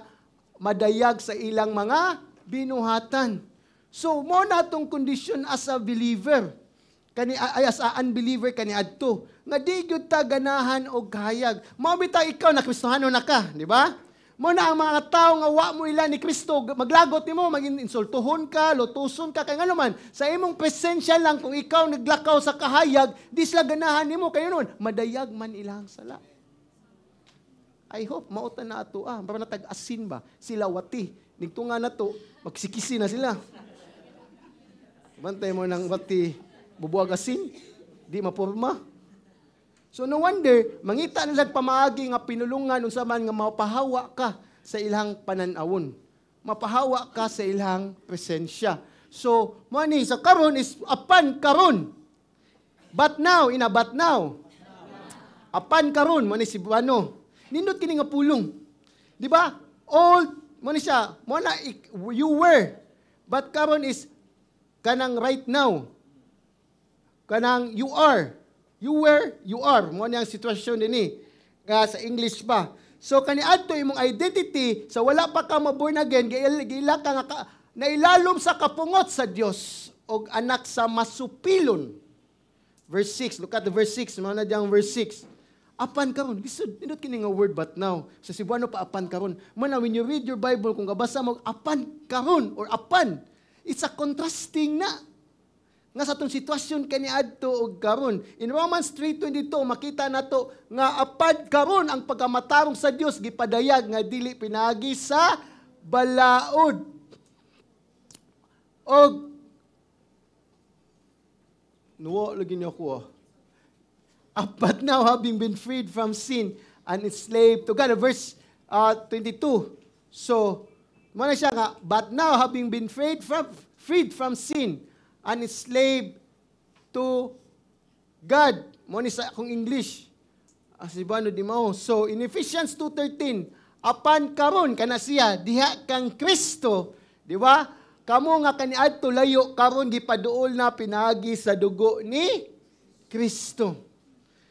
madayag sa ilang mga binuhatan. So mo na tong condition as a believer. As a unbeliever kaniadto. Nga di gyud ta ganahan og kahayag. Mao bitaw ikaw na Kristohano na ka, di ba? Mo na ang mga tao nga wa mo ila ni Kristo, maglagot nimo, mag-insultuhon ka, lutuson ka, kay nga naman, sa imong presensya lang, kung ikaw naglakaw sa kahayag, di sila ganahan nimo, kayo nun, madayag man ilang sala. I hope, mautan na ato, para natag-asin ba, sila wati, nigtunga na to, magsikisi na sila. Bantay mo ng bati, bubuag asin, di maporma. So no wonder, mangita nila pamaagi nga pinulungan unsa man nga mapahawa ka sa ilang pananawon. Mapahawa ka sa ilang presensya. So, mo ni sa karon is apan karon. But now, but now. Apan karon mo ni si Buano. Nindot kini nga pulong. Di ba? Old mo ni siya, mo na you were. But karon is kanang right now. Kanang you are. You were, you are. Mo ni ang sitwasyon dinhi. Nga sa English pa. So kaniadto imong identity sa wala pa ka ma-born again, giila ka nga nailalom sa kapungot sa Dios og anak sa masupilon. Verse 6, look at the verse 6, mao na diyang verse 6. Apan karon, lisod nindot kini nga word but now. Sa Cebuano pa apan karon. Mana when you read your Bible kung gabasa mo apan karon or apan, it's a contrasting na nga sa atong sitwasyon kaniadto og karon. In Romans 3:22 makita nato nga apad karon ang pagkamatarong sa Dios gipadayag nga dili pinagi sa balaod. Og nuwa lagi niya ko. But now having been freed from sin and enslaved to God. Verse 22. So, mana siya nga, but now having been freed from sin and enslaved to God. Mo ni sa akong English. Asibano di mao. So in Ephesians 2:13, apan karon kana siya diha kang Kristo, di ba? Kamo nga kaniadto layo karon gipaduol na pinagi sa dugo ni Kristo.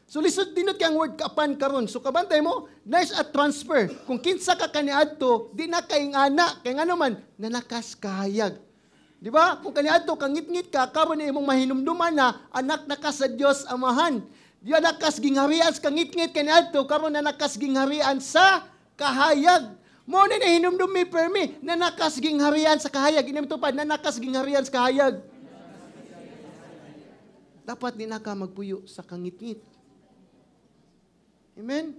So lisod dinot kay ang word apan karon. So kabantay mo, nice at transfer. Kung kinsa ka kaniadto, di na kay ana, kay ngano man nanakas kahayag. Di ba? Kung kaniadto kang ngit-ngit ka, karon imong mahinumduman na anak na ka sa Dios Amahan. Di nakas gingharian sa ngit-ngit kaniadto, karon na nakas gingharian sa kahayag. Mo na hinumdum mi permi, na nakas gingharian sa kahayag. Inim tupad, na nakas gingharian sa kahayag. Dapat di na ka magpuyo sa kangit-ngit. Amen?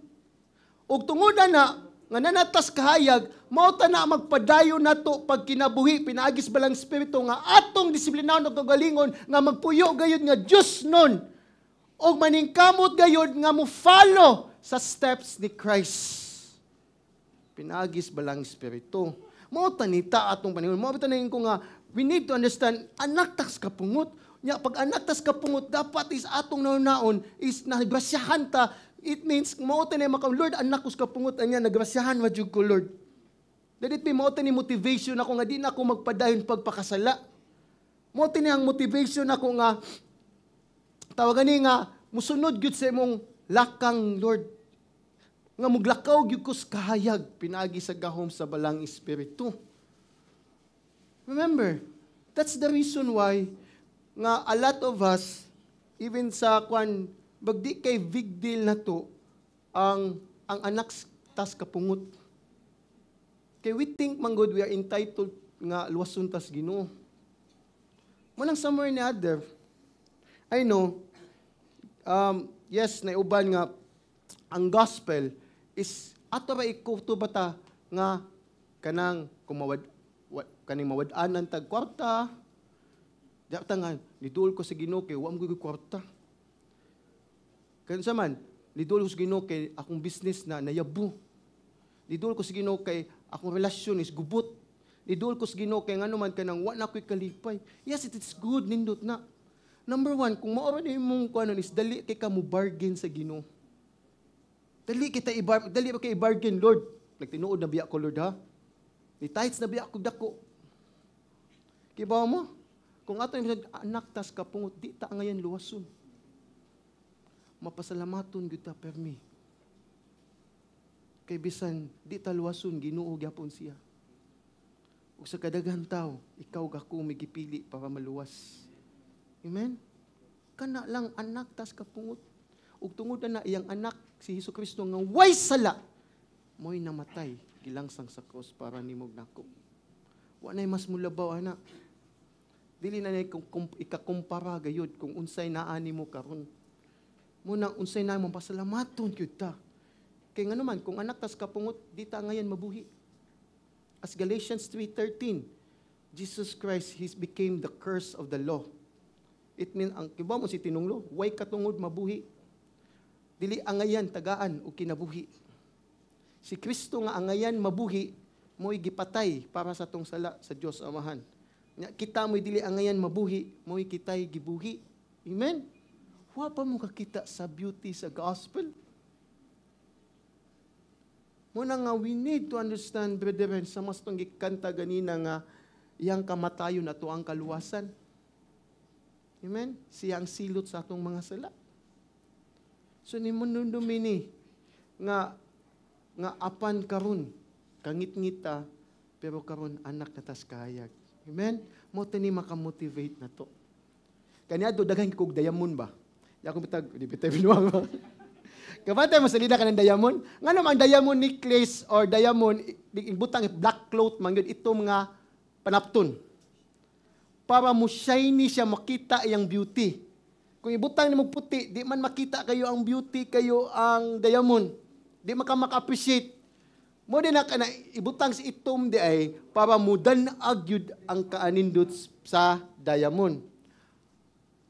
Og tungod na nga nanatas kahayag, mao ta na magpadayon nato pag kinabuhi pinaagis balang espiritu nga atong disiplinahon og kagalingon nga magpuyo gayud nga Dios nun og maningkamot gayud nga mo follow sa steps ni Christ. Pinaagis balang espiritu. Mao ta nita atong paningon. Mao ta ko nga we need to understand anak tas kapungot. Nya pag anak tas kapungot dapat is atong naon is nagrasyahan ta. It means, mauta na yung Lord, anak ko sa kapungutan niya, nagrasyahan wadyog ko, Lord. Dahil ito mauta ni motivation ako nga, di na ako magpadayon pagpakasala. Mauta ni ang motivation ako nga, tawagan ni nga, musunod gyud sa imong lakang, Lord. Nga muglakaw gyud ko sa kahayag, pinagi sa gahom sa balang espiritu. Remember, that's the reason why nga a lot of us, even sa bagdi kay big deal na to ang anak tas kapungot. Kay we think man God we are entitled nga luwason tas Ginoo. Manang somewhere ni other, I know, yes, na uban nga ang gospel is ato ra ikuto bata nga kanang kaning mawad-anan tag kwarta. Data nga nidul ko sa Ginoo kay wa mo gyud kwarta. Kaya sa man, lidol ko sa Ginoo kay akong business na nayabu. Lidol ko sa Ginoo kay akong relasyon is gubot. Lidol ko sa Ginoo kay ngano man kanang wa na ko'y kalipay. Yes, it is good nindot na. Number one, kung maoro na imong kuno is dali kay ka mo bargain sa Ginoo. Dali kay i-bargain, Lord. Nagtinuod na biya ko, Lord, ha? Ni tithes na biya ko dako. Kibaw mo? Kung ato yung anak tas kapungot, di ta ngayon luwason. Mapasalamaton gyud ta permi. Kay bisan di ta luwason Ginoo gyapon siya. Ug sa kadaghan tawo, ikaw gako migipili para maluwas. Amen. Kana lang anak tas kapungot. Ug tungod na iyang anak si Hesukristo nga way sala, mo'y namatay gilangsang sa cross para nimog nako. Wa nay mas mulabaw ana. Dili na ikakumpara gayud kung unsay naani mo karon. Muna unsay na mong pasalamaton gyud ta. Kay ngano man kung anak tas kapungot di ta ngayon mabuhi. As Galatians 3:13, Jesus Christ, He became the curse of the law. It means, ang kiba mo si tinunglo, way katungod mabuhi. Dili angayan, tagaan, o kinabuhi. Si Kristo nga angayan, mabuhi, mo'y gipatay para sa tong sala sa Diyos Amahan. Kita mo'y dili angayan, mabuhi, mo'y kita'y gibuhi. Amen? Wa pa mo kakita sa beauty sa gospel? Muna nga, we need to understand, brethren, sa mas itong gikanta ganina nga, iyang kamatayon na to ang kaluwasan. Amen? Siya ang silot sa atong mga sala. So, ni munundumini, nga apan karon kangit-ngita, pero karon anak na tas kahayag. Amen? Mo tani makamotivate na to. Kanya do daghang kog diamond ba? Ya ko bitag di bitay binuang ba? Kapatay masalida ka ng diamond. Nga naman diamond necklace or diamond butang black cloth man gyud itong nga panapton. Para mo shiny siya makita iyang beauty. Kung ibutang nimo puti, di man makita kayo ang beauty kayo ang diamond. Di maka-appreciate. Mo din na ibutang si itom di ay para mudan agyud ang kaanindot sa diamond.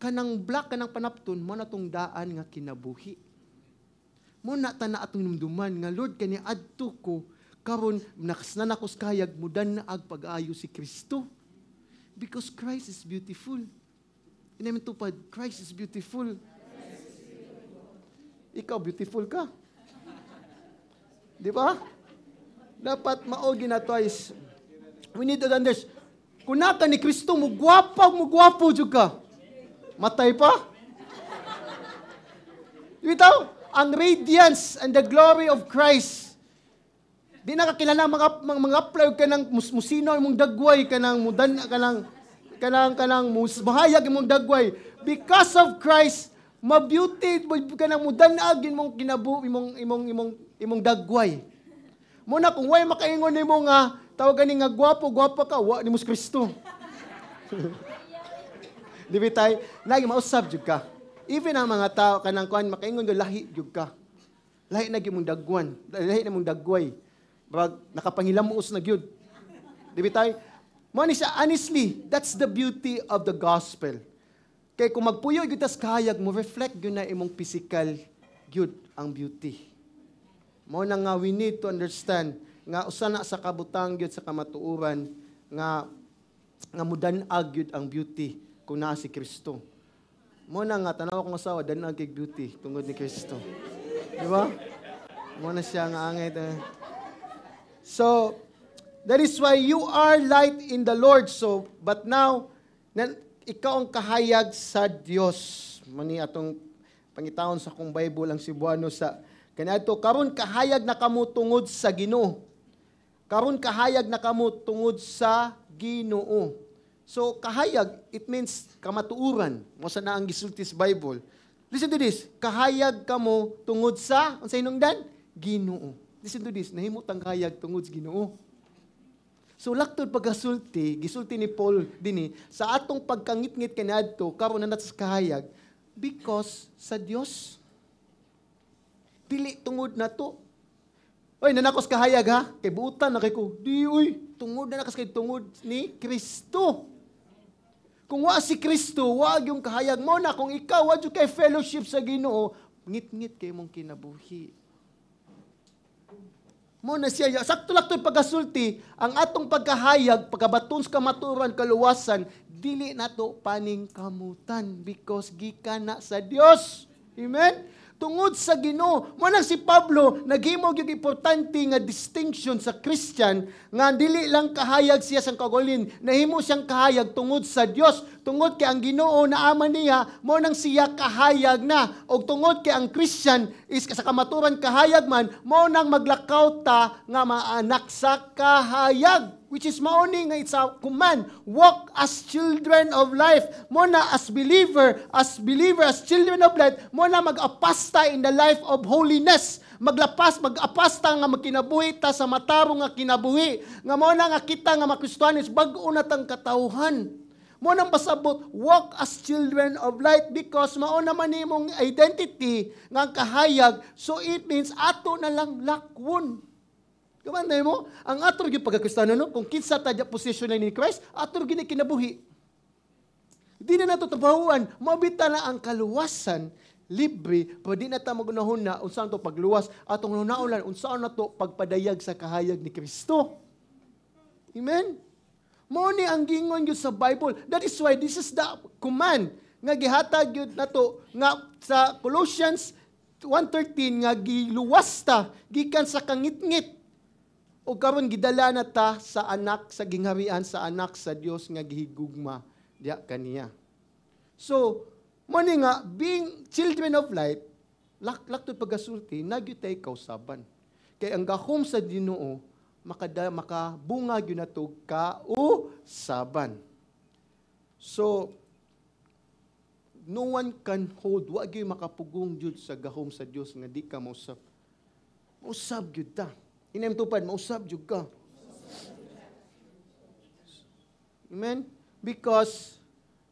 Kanang black kanang panapton mo na tong daan nga kinabuhi. Mo na tana atong numduman nga Lord kani adto ko karon nakasnanakos kayag mudan na ag pag-ayo si Kristo. Because Christ is beautiful. Inamin tupad, Christ is beautiful. Ikaw beautiful ka. Di ba? Dapat maogi na twice. We need to understand. Kung naka ni Kristo, mugwapo juga. Matay pa. Bitaw, ang radiance and the glory of Christ. Di nakakilala mga upload ka ng musino imong dagway, kanang mudan, kanang mahayag imong dagway. Because of Christ, ma-beauty kanang mudanag imong kinabu imong dagway. Muna kung way makaingon nimo nga tawag ni nga gwapo ka, wa nimo si Kristo. Di bitay, lagi mausab jud ka. Even ang mga tao kanang kuan makaingon go lahi jud ka. Lahi na gyud mong dagwan, lahi na mong dagway. Brag nakapangilamuos na gyud. Di bitay? Mo ni siya honestly, that's the beauty of the gospel. Kay kung magpuyo gyud tas kahayag mo reflect gyud na imong physical gyud ang beauty. Mo na nga we need to understand nga usa na sa kabutang gyud sa kamatuoran nga mudan-ag gyud ang beauty kung naa si Kristo. Mo na nga tanaw kong asawa dan-ag kay beauty tungod ni Kristo. Di ba? Mo na siya nga angay. So that is why you are light in the Lord. So but now ikaw ang kahayag sa Dios. Mani atong pangitawon sa kong Bible ang Cebuano sa kaniadto karon kahayag na kamo tungod sa Ginoo. Karon kahayag na kamo tungod sa Ginoo. So kahayag it means kamatuuran. Mo sa na ang gisulti sa Bible. Listen to this. Kahayag kamo tungod sa unsay hinungdan? Ginoo. Listen to this. Nahimutang kahayag tungod sa Ginoo. So laktod pagkasulti, gisulti ni Paul dinhi sa atong pagkangit-ngit kaniadto karon na sa kahayag because sa Dios. Dili tungod na to. Oy, nanakos kahayag ha? Kay buutan na kay ko. Di, uy, tungod na nakas kay tungod ni Kristo. Kung wa si Kristo, wag yung kahayag mo na. Kung ikaw, wag yung kay fellowship sa Ginoo, ngit-ngit kay mong kinabuhi. Mo na siya, sakto-lakto pagkasulti, ang atong pagkahayag, pagkabaton sa kamaturan, kaluwasan, dili na to paning kamutan because gikan na sa Dios. Amen? Tungod sa Ginoo. Mo nang si Pablo naghimo gyud importante nga distinction sa Christian nga dili lang kahayag siya sang kagolin, nahimo siyang kahayag tungod sa Dios, tungod kay ang Ginoo naaman niya, mo nang siya kahayag na. Og tungod kay ang Christian is sa kamaturan kahayag man, mo nang maglakaw ta nga maanak sa kahayag. Which is mauni nga it's a command. Walk as children of life. Mo na as believer, as children of light, mo na mag-apasta in the life of holiness. Mag-apasta nga magkinabuhi ta sa matarong nga kinabuhi. Nga mo na nga kita nga makristohanis, bag-o na tang katauhan. Mo nang pasabot, walk as children of light because mao naman imong identity nga kahayag. So it means ato na lang lakwon. Kamanday mo, ang ator gyud pagkakristiyano no, kung kinsa tadya posisyon na ni Christ, ator gini kinabuhi. Di na nato tabahuan, mabita na ang kaluwasan, libre, pwede na ta magunahon na unsaon to pagluwas, atong hunaulan unsaon na to pagpadayag sa kahayag ni Kristo. Amen? Mao ni ang gingon gyud sa Bible. That is why this is the command nga gihatag gyud nato nga sa Colossians 1:13 nga giluwas ta gikan sa kangitngit o karon gidala na ta sa anak sa gingharian sa anak sa Dios nga gihigugma diha kaniya. So, mo ni nga being children of light, laktod pagasulti nagyutay kausaban. Kay ang gahom sa Ginoo makabunga gyud nato kausaban. So, no one can hold, wa gyud makapugong jud sa gahom sa Dios nga di ka mausab. Mausab gyud ta. Inem tupad, mausab jud ka. Amen? Because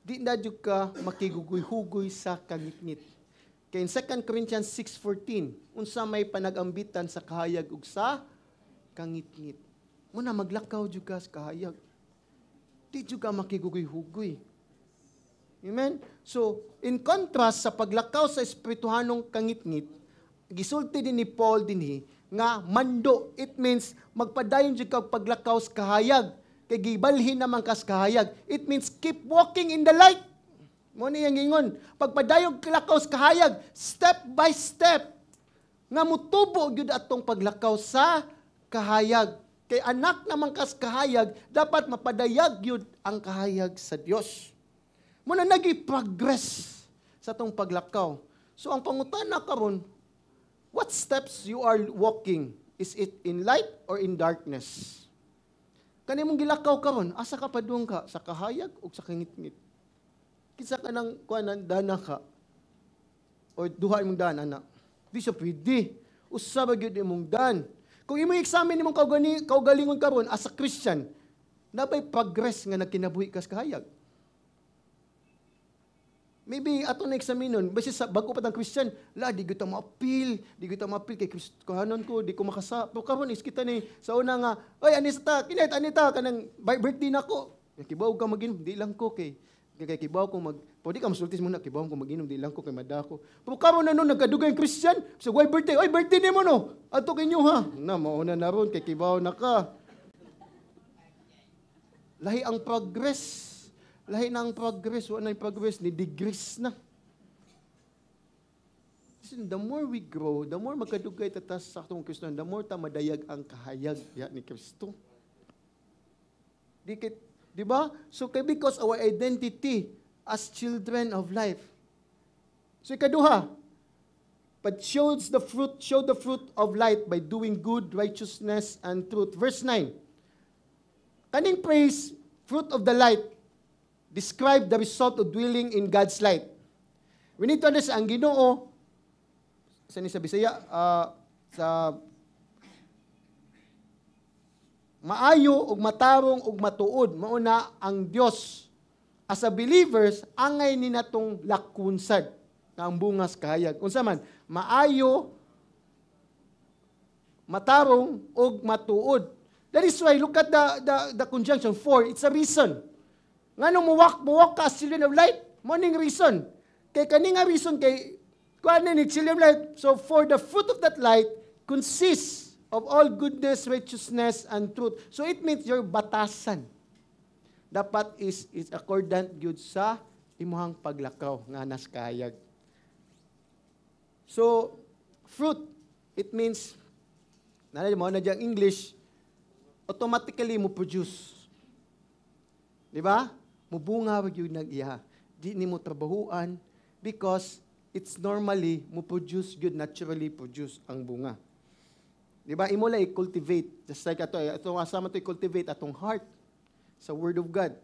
di na jud ka makigugoy-hugoy sa kangitngit. Kay in 2 Corinthians 6:14, unsa may panagambitan sa kahayag ug sa kangitngit. Muna maglakaw jud ka sa kahayag. Di jud ka makigugoy-hugoy. Amen? So, in contrast sa paglakaw sa espirituhanong kangitngit, gisulti din ni Paul dinhi nga mando. It means magpadayon jud ka paglakaw sa kahayag. Kay gibalhin naman kas kahayag. It means keep walking in the light. Mo ni yang ingon, pagpadayon lakaw sa kahayag, step by step nga mutubo gyud atong paglakaw sa kahayag. Kay anak naman kas kahayag, dapat mapadayag gyud ang kahayag sa Dios. Muna nagi-progress sa atong paglakaw. So ang pangutana karon, what steps you are walking? Is it in light or in darkness? Kani mong gilakaw karon, asa ka padung ka? Sa kahayag o sa kangitngit? Kinsa ka nang kuanan dana ka? O duha imong dana na? Di siya pwede. Usa ba gyud imong dan? Kung imong examine imong kaugalingon karon as a Christian, nabay progress nga nagkinabuhi ka sa kahayag. Maybe ato na examinon, basi sa bago pa tang Christian, di kita ma-appeal kay Kristohanon ko, di ko makasa. Pero karon is kita ni sa una nga, oy anita kanang birthday nako. Kibaw ka maginom, di lang ko kay kibaw ko pwede ka masultis muna kibaw ko maginom, di lang ko kay madako. Pero karon na no nagkadugay Christian, so why birthday? Oy birthday nimo no. Ato kinyo ha. Na mauna na ron kay kibaw na ka. Lahi ang progress. Lahi na ang progress, wala na yung progress, ni degrees na. The more we grow, the more magkadugay tatas sa atong Kristo, the more ta madayag ang kahayag ni Kristo. Di ba? So, because our identity as children of life. So, ikaduha, but show the fruit of light by doing good, righteousness, and truth. Verse 9. Kaning praise, fruit of the light, describe the result of dwelling in God's light. We need to understand, ang Ginoo, sa Bisaya, sa maayo ug matarong ug matuod, mauna ang Dios. As a believers, angay ni natong lakunsad nga ang bungas kahayag. Unsa man, maayo, matarong ug matuod. That is why, look at the conjunction 4. It's a reason. Nga nung muwak ka as children of light, morning reason. Kay kaninga reason kay kuan ni children of light. So for the fruit of that light consists of all goodness, righteousness, and truth. So it means your batasan. Dapat is accordant gyud sa imuhang paglakaw nga nas kahayag. So fruit, it means mo na diyang English, automatically mo produce. Di ba? Mubunga wag yun nag-iya. Di ni mo trabahuan because it's normally mo produce good, naturally produce ang bunga. Di ba? Imo lang i-cultivate. Just like itong asama to i-cultivate atong heart sa Word of God.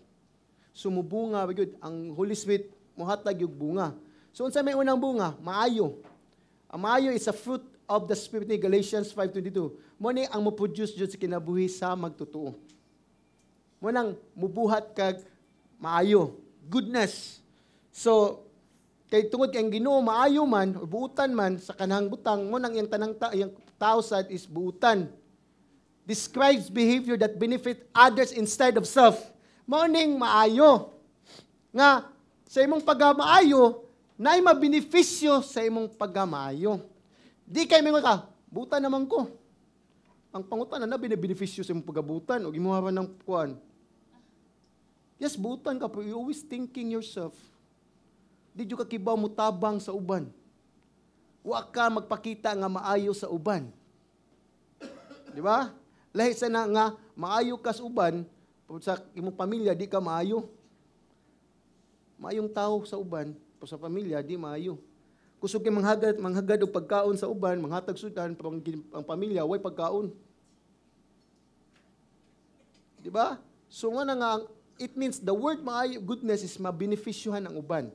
So mubunga wag yun. Ang Holy Spirit muhatag yung bunga. So unsa may unang bunga? Maayo. Ang maayo is a fruit of the Spirit ni Galatians 5:22. Mo ni ang mo produce jud sa kinabuhi sa magtotoo. Mo nang mubuhat kag maayo, goodness. So, kay tungod kay ang Ginoo maayo man o buutan man sa kanang butang mo nang iyang tanang iyang tao sad is buutan. describes behavior that benefit others instead of self. Mao ning maayo nga sa imong pagmaayo naay mabenepisyo sa imong pagmaayo. Di kay mingon ka, buta naman ko. Ang pangutan na benepisyo sa imong pagabutan o gimuha ng kuan. Yes, butan ka, pero you always thinking yourself. Di ka kibaw mo tabang sa uban. Wa ka magpakita nga maayo sa uban. Di ba? Lahi sa na nga maayo ka sa uban, sa imong pamilya di ka maayo. Maayong tao sa uban, pero sa pamilya di maayo. Kusog kay manghagad og pagkaon sa uban, manghatag sudan, pero ang pamilya way pagkaon. Di ba? So nga nga it means the word maayo goodness is mabenefisyuhan ang uban.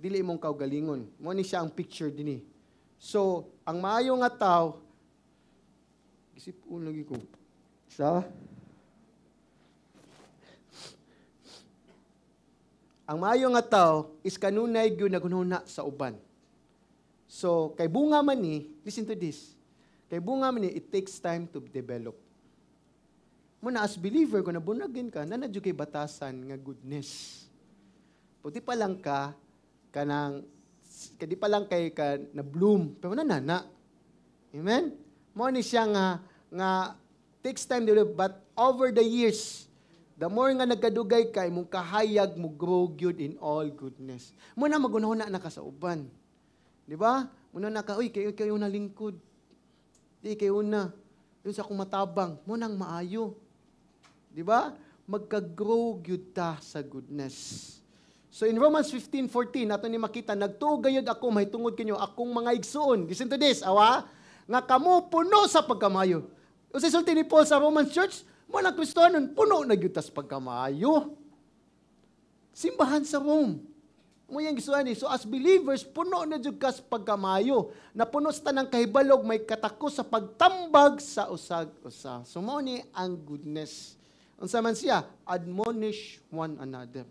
Dili imong kaugalingon. Mo ni siya ang picture dinhi. So, ang maayo nga tao isipon lagi ko. Ang maayo nga tao is kanunay gyud nagununa sa uban. So, kay bunga man ni, listen to this. Kay bunga man ni, it takes time to develop. Muna as believer, kung nabunagin ka, nanadyo kay batasan nga goodness. Puti pa lang ka, di pa lang kay ka na-bloom, pero nanana. Amen? Mo ni siya nga takes time to develop, but over the years, the more nga nagkadugay ka, mong kahayag mo grow good in all goodness. Muna magunahuna na ka sa uban. Di ba? Muna na ka, uy, kayo na lingkod. Di kayo na. Yun sa akong matabang. Munang maayo. Di ba? Magka-grow good ta sa goodness. So in Romans 15:14, nato ni makita, nagtuog gayud ako, may tungod kinyo, akong mga igsuon. Listen to this, awa? Nga kamo puno sa pagkamayo. O sa sulti ni Paul sa Romans Church, mga Kristohanon, puno na gyud tas pagkamayo. Simbahan sa Rome. Mo yang gisuan ni. So as believers, puno na gyud kas pagkamayo. Na puno sa tanang kahibalog, may katako sa pagtambag sa usag-usa. So mao ni ang goodness. Unsa man siya? Admonish one another.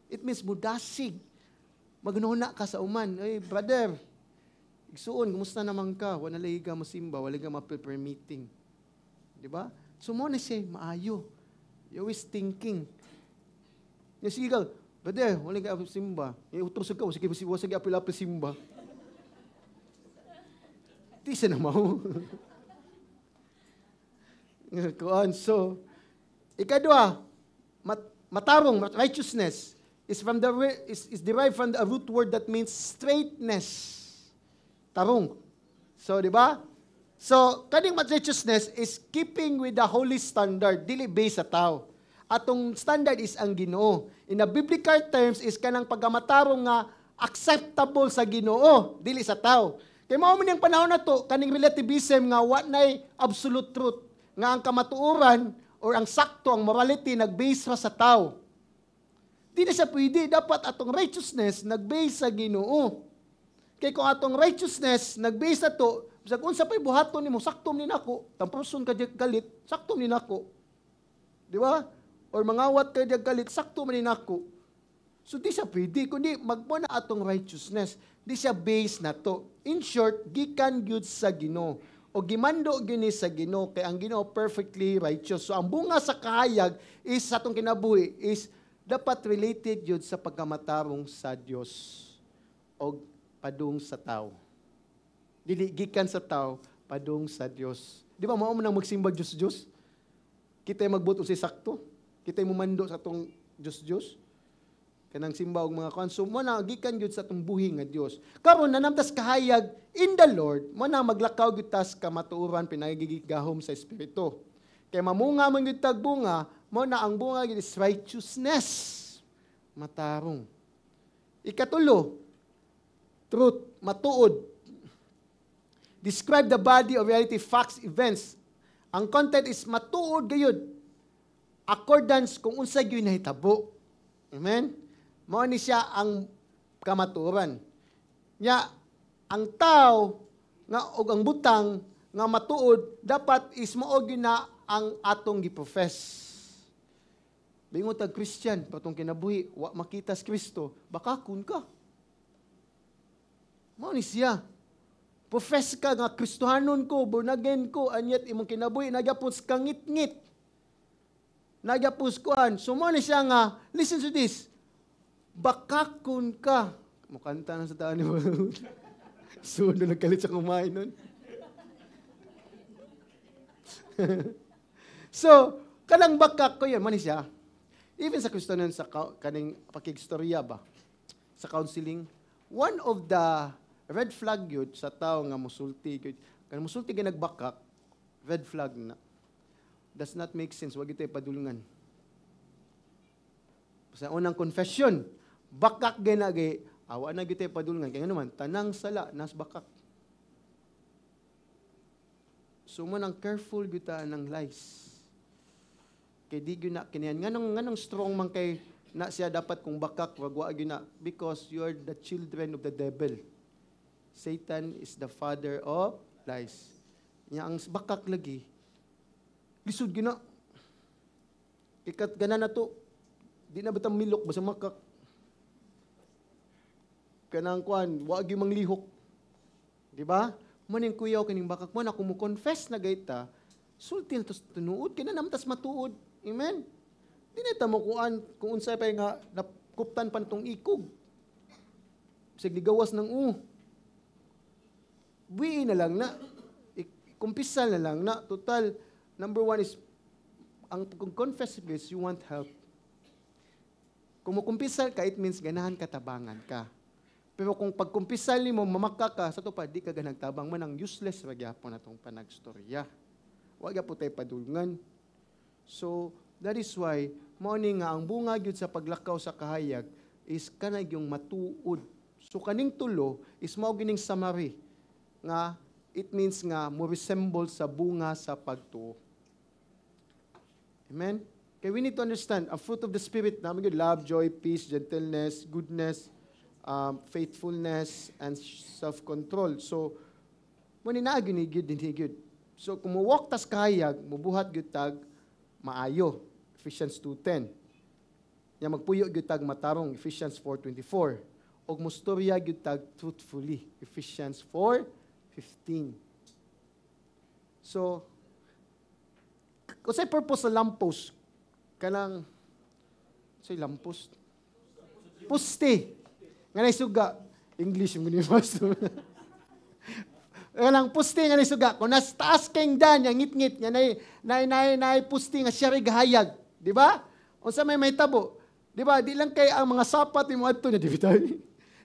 It means mudasig. Magnuna ka sa uman. Hey, brother, igsuon, kumusta naman ka? Wala lagi ka masimba, wala ka ma-prepare meeting. Di ba? So mo na siya, maayo. You always thinking. Yung sige ka, brother, wala ka simba. Utos ka, sige apil-apil simba. Di siya na mau. So, ikadua, matarong, righteousness, is derived from the root word that means straightness. Tarong. So, di ba? So, kaning righteousness is keeping with the holy standard, dili based sa tao. Atong standard is ang Ginoo. In the biblical terms is kanang pagamatarong nga acceptable sa Ginoo, dili sa tao. Kay mao man yung panahon na to, kaning relativism nga wa nay absolute truth, nga ang kamatuoran or ang sakto, ang morality nag-base sa tao. Di na siya pwede. Dapat atong righteousness nag-base sa Ginoo. Kaya kung atong righteousness nag-base sa to, kung sa pa'y buhaton ni mo, saktom ni nako, tampuson ka diag galit, saktom ni nako. Di ba? Or mangawat ka diag galit, saktom ni nako. So di siya pwede. Kundi magmuna atong righteousness. Di siya base na to. In short, gikan gyud sa Ginoo. O gimando gini sa Ginoo, kay ang Ginoo perfectly righteous. So ang bunga sa kahayag is sa atong kinabuhi is dapat related yun sa pagkamatarong sa Dios o padung sa tao. Dili gikan sa tao, padung sa Dios. Di ba mao man nang magsimba Dios? Kita magbuto si sakto. Kita mumando sa atong Dios. Kanang simba og mga kanso mo na gikan gyud sa atong buhi nga Dios. Karon nanamtas kahayag in the Lord, mo na maglakaw gyud tas kamatuoran pinagigigahom sa espiritu. Kay mamunga man gyud tag bunga, mo na ang bunga gyud is righteousness. Matarong. Ikatulo, truth, matuod. Describe the body of reality, facts, events. Ang content is matuod gayud. Accordance kung unsa gyud nahitabo. Amen? Mao ni siya ang kamatuoran. Nya ang tao nga og ang butang nga matuod dapat is mao gyud na ang atong giprofess. Bingon tag Christian patong kinabuhi wa makita si Kristo, baka kun ka. Mao ni siya. Profess ka nga, Kristohanon ko, born again ko, anyat imong kinabuhi, nagyapos kangit-ngit. Nagyapos kuan. Sumuni siya nga, listen to this, bakakon ka. Mukanta na sa taan mo. So, nagkalit sa kumain nun. So, kanang bakak ko yun, mani siya. Even sa Kristohanon, sa kaning pakigstorya ba, sa counseling, one of the red flag yun sa tao nga musulti. Kaya musulti ka nagbakak, red flag na. Does not make sense. Wag ito ipadulungan. Sa unang confession, bakak ginagay, awa na ito ipadulungan. Kaya naman, tanang sala, nas bakak. So man ang careful kita ng lies. Kaya di yun na, kinayan. Nganong strong man kay na siya dapat kung bakak, wag yun na. Because you are the children of the devil. Satan is the father of lies. Nya ang bakak lagi, lisod gina. Ikat gana na to, di na batang milok, basta makak. Kanang kuan, wag yung manglihok. Di ba? Maning kuyaw kaning bakak mo na kung mo confess na gayta, sulti na tos tunuod, kina naman tas matuod. Amen? Di na mo kuan, kung unsay pa nga, napkuptan pan tong ikog. Sig ligawas ng buwiin na lang na, kumpisal na lang na, total, number one is, kung confess is, you want help. Kung kumpisal ka, it means ganahan katabangan ka. Pero kung pagkumpisal ni mo, mamaka ka, sa to pa, di ka ganagtabang man, ang useless, magyapon na itong panagstorya. Wag po tayo padulungan. So, that is why, morning nga, ang bunga yun sa paglakaw sa kahayag, is kanag yung matuod. So, kaning tulo, is mao gining summary, nga it means nga mo resemble sa bunga sa pagtuo. Amen? Okay, we need to understand, ang fruit of the Spirit, namin yun, love, joy, peace, gentleness, goodness, faithfulness, and self-control. So, mo ninaagin ni good din good. So, kung mo walk tas kahayag, mubuhat gyud tag maayo, Ephesians 2:10. Ya magpuyo gyud tag matarong, Ephesians 4:24. Og mustorya gyud tag truthfully, Ephesians 4:15. So, kung sa'y purpose sa lamppost, kanang, sa'y lamppost? Puste. Nga na isuga. English yung ganyan. Kanang puste nga na isuga. Kung nas taas kayong dan, yung ngit-ngit, nga na puste nga siya rin gahayag. Di ba? Kung sa may tabo. Di ba? Di lang kay ang mga sapat yung mga ito na, di ba?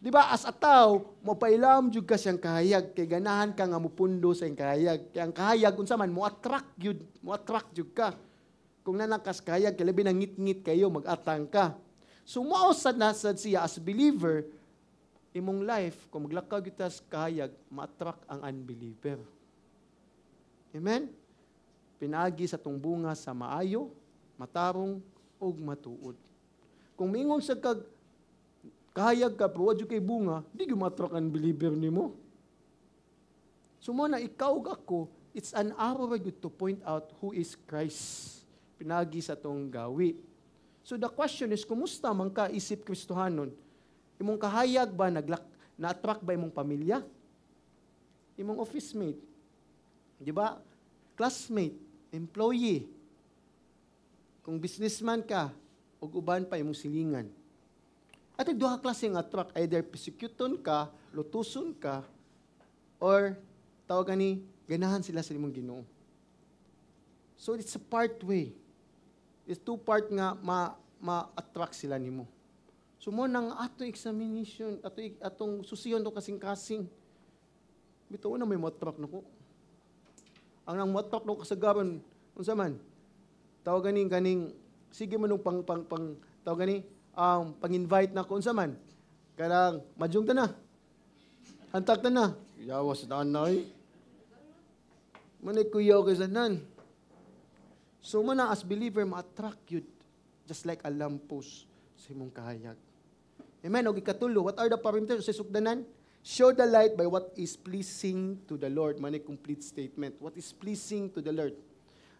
Di ba, as a tao, mapailam jud ka siyang kahayag, kay ganahan ka nga mupundo sa iyang kahayag. Kaya ang kahayag, unsa man, mo-attract jud ka. Kung nanakas kahayag, kaya labi na ngit-ngit kayo, mag-atang ka. So, mausad na siya as believer, imong life, kung maglakaw kita sa kahayag, ma-attract ang unbeliever. Amen? Pinagi sa tong bunga sa maayo, matarong, ug matuod. Kung mingon sa kahayag ka, pero wadyo kay bunga, di gumatrak ang believer ni mo. So muna, ikaw ako, it's an hour to point out who is Christ. Pinagi sa tong gawi. So the question is, kumusta man ka isip Kristohanon? Imong kahayag ba, na-attract ba imong pamilya? Imong office mate? Di ba? Classmate? Employee? Kung businessman ka, o uban pa imong silingan. At yung duha klaseng attract, either persecuton ka, lutuson ka, or tawagan ni, ganahan sila sa imong Ginoo. So it's a part way. It's two part nga ma-attract sila nimo. So mo nang atong examination, atong susiyon to kasing-kasing. Bitaw na may ma-attract nako. Ang nang ma-attract nako kasagaran, unsa man? Tawagan ni kaning sige man pang tawagan ni pang-invite na kung man. Karang, madyong ta na. Hantak ta na. Yawas na anay. Manay kuyaw kay sanan. So, mana as believer, ma-attract you just like a lamppost sa imong kahayag. Amen. O ikatulo, what are the parameters sa sukdanan? Show the light by what is pleasing to the Lord. Manay complete statement. What is pleasing to the Lord?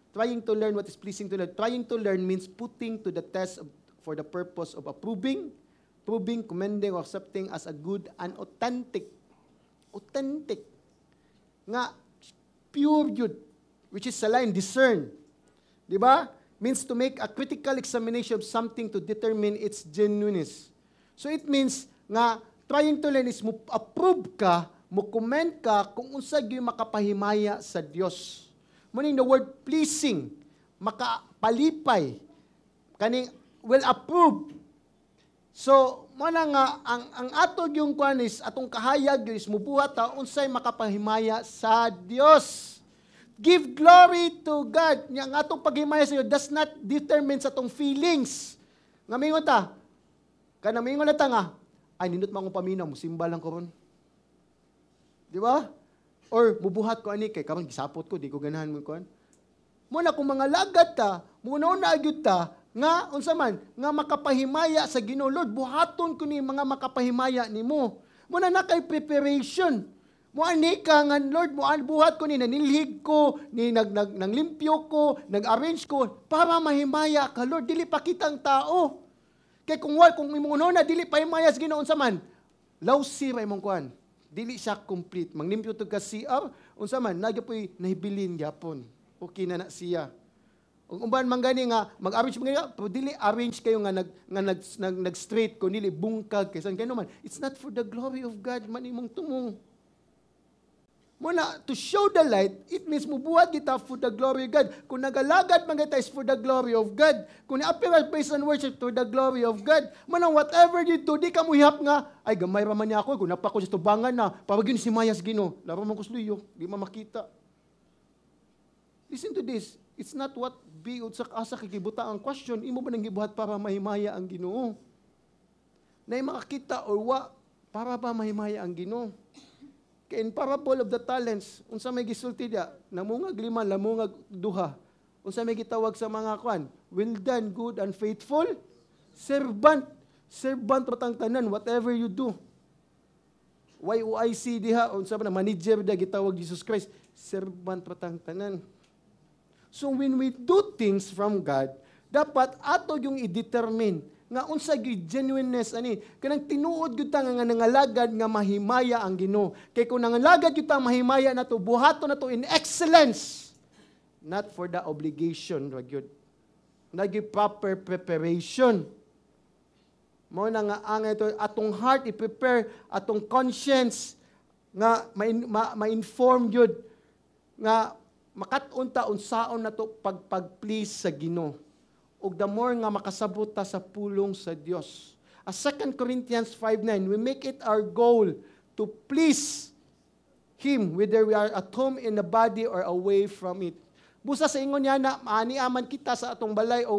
Trying to learn what is pleasing to the Lord. Trying to learn means putting to the test for the purpose of approving, commending, or accepting as a good and authentic. Authentic. nga pure yun, which is sa line discern. Di ba? Means to make a critical examination of something to determine its genuineness. So it means nga trying to learn is mo approve ka, mo comment ka kung unsa gyud makapahimaya sa Dios. Meaning the word pleasing, makapalipay, kaning will approve. So mo na nga ang atog yung kuan is atong kahayag is mubuhat ta unsay makapahimaya sa Dios. Give glory to God. Ang atong paghimaya sa iyo does not determine sa atong feelings. Nga mingon ta, kana mingon na ta nga, ay nindot man akong paminaw, musimba lang ko ron. Di ba? Or mubuhat ko ani kay karon gisapot ko, di ko ganahan mo kuan. Muna kung mga lagad ta, muna na agyud ta nga unsa man nga makapahimaya sa Ginoo. Lord, buhaton ko ni mga makapahimaya nimo. Muna na kay preparation. Muani ka nga, Lord, buhat ko ni nanilhig ko, ni nanglimpyo ko, nag-arrange ko, para mahimaya ka, Lord. Dili pa kitang tao. Kaya kung imong na, dili pa himaya sa Ginoo unsa man, lawsi ra imong kuan. Dili siya complete. Manglimpyo to ka CR, unsa man, nagyapoy nahibilin gyapon. Okay na siya. Kung umban man gani nga, mag-arrange man gani, pero dili arrange kayo nga nag-straight ko, dili bungkag, kaysa gano man. It's not for the glory of God, man imong tumong. Muna, to show the light, it means mubuhat kita for the glory of God. Kung nagalagad man kita is for the glory of God. Kung appear based on worship for the glory of God. Muna, whatever you do, di ka muhihap nga, ay gamay raman niya ako, kung napako sa tubangan na, para yun si Mayas Gino, laro man ko sluyo, di man makita. Listen to this, it's not what biod sa asa kikibuta ang question, imo ba nang gibuhat para mahimaya ang Ginoo? Na makakita or wa, para ba mahimaya ang Ginoo? Kaya in parable of the talents, unsa may gisulti dia, namungag 5, namungag 2. Unsa may gitawag sa mga kwan, well done, good and faithful servant. Servant patang tanan, whatever you do. YOIC diha, unsa man manager da gitawag Jesus Christ, servant patang tanan. So when we do things from God, dapat ato yung i-determine nga unsa gyud genuineness ani kanang tinuod gyud ta nga nangalagad nga mahimaya ang Ginoo. Kay kung nangalagad gyud ta mahimaya nato, buhaton nato in excellence, not for the obligation ra gyud. Nagi proper preparation. Mao na nga ang ito atong heart i-prepare, atong conscience nga ma-inform gyud nga makat-on ta unsaon nato pag-please sa Ginoo. O the more nga makasabot ta sa pulong sa Dios. As 2 Corinthians 5:9, we make it our goal to please Him, whether we are at home in the body or away from it. Busa sa ingon niya na maaniaman kita sa atong balay o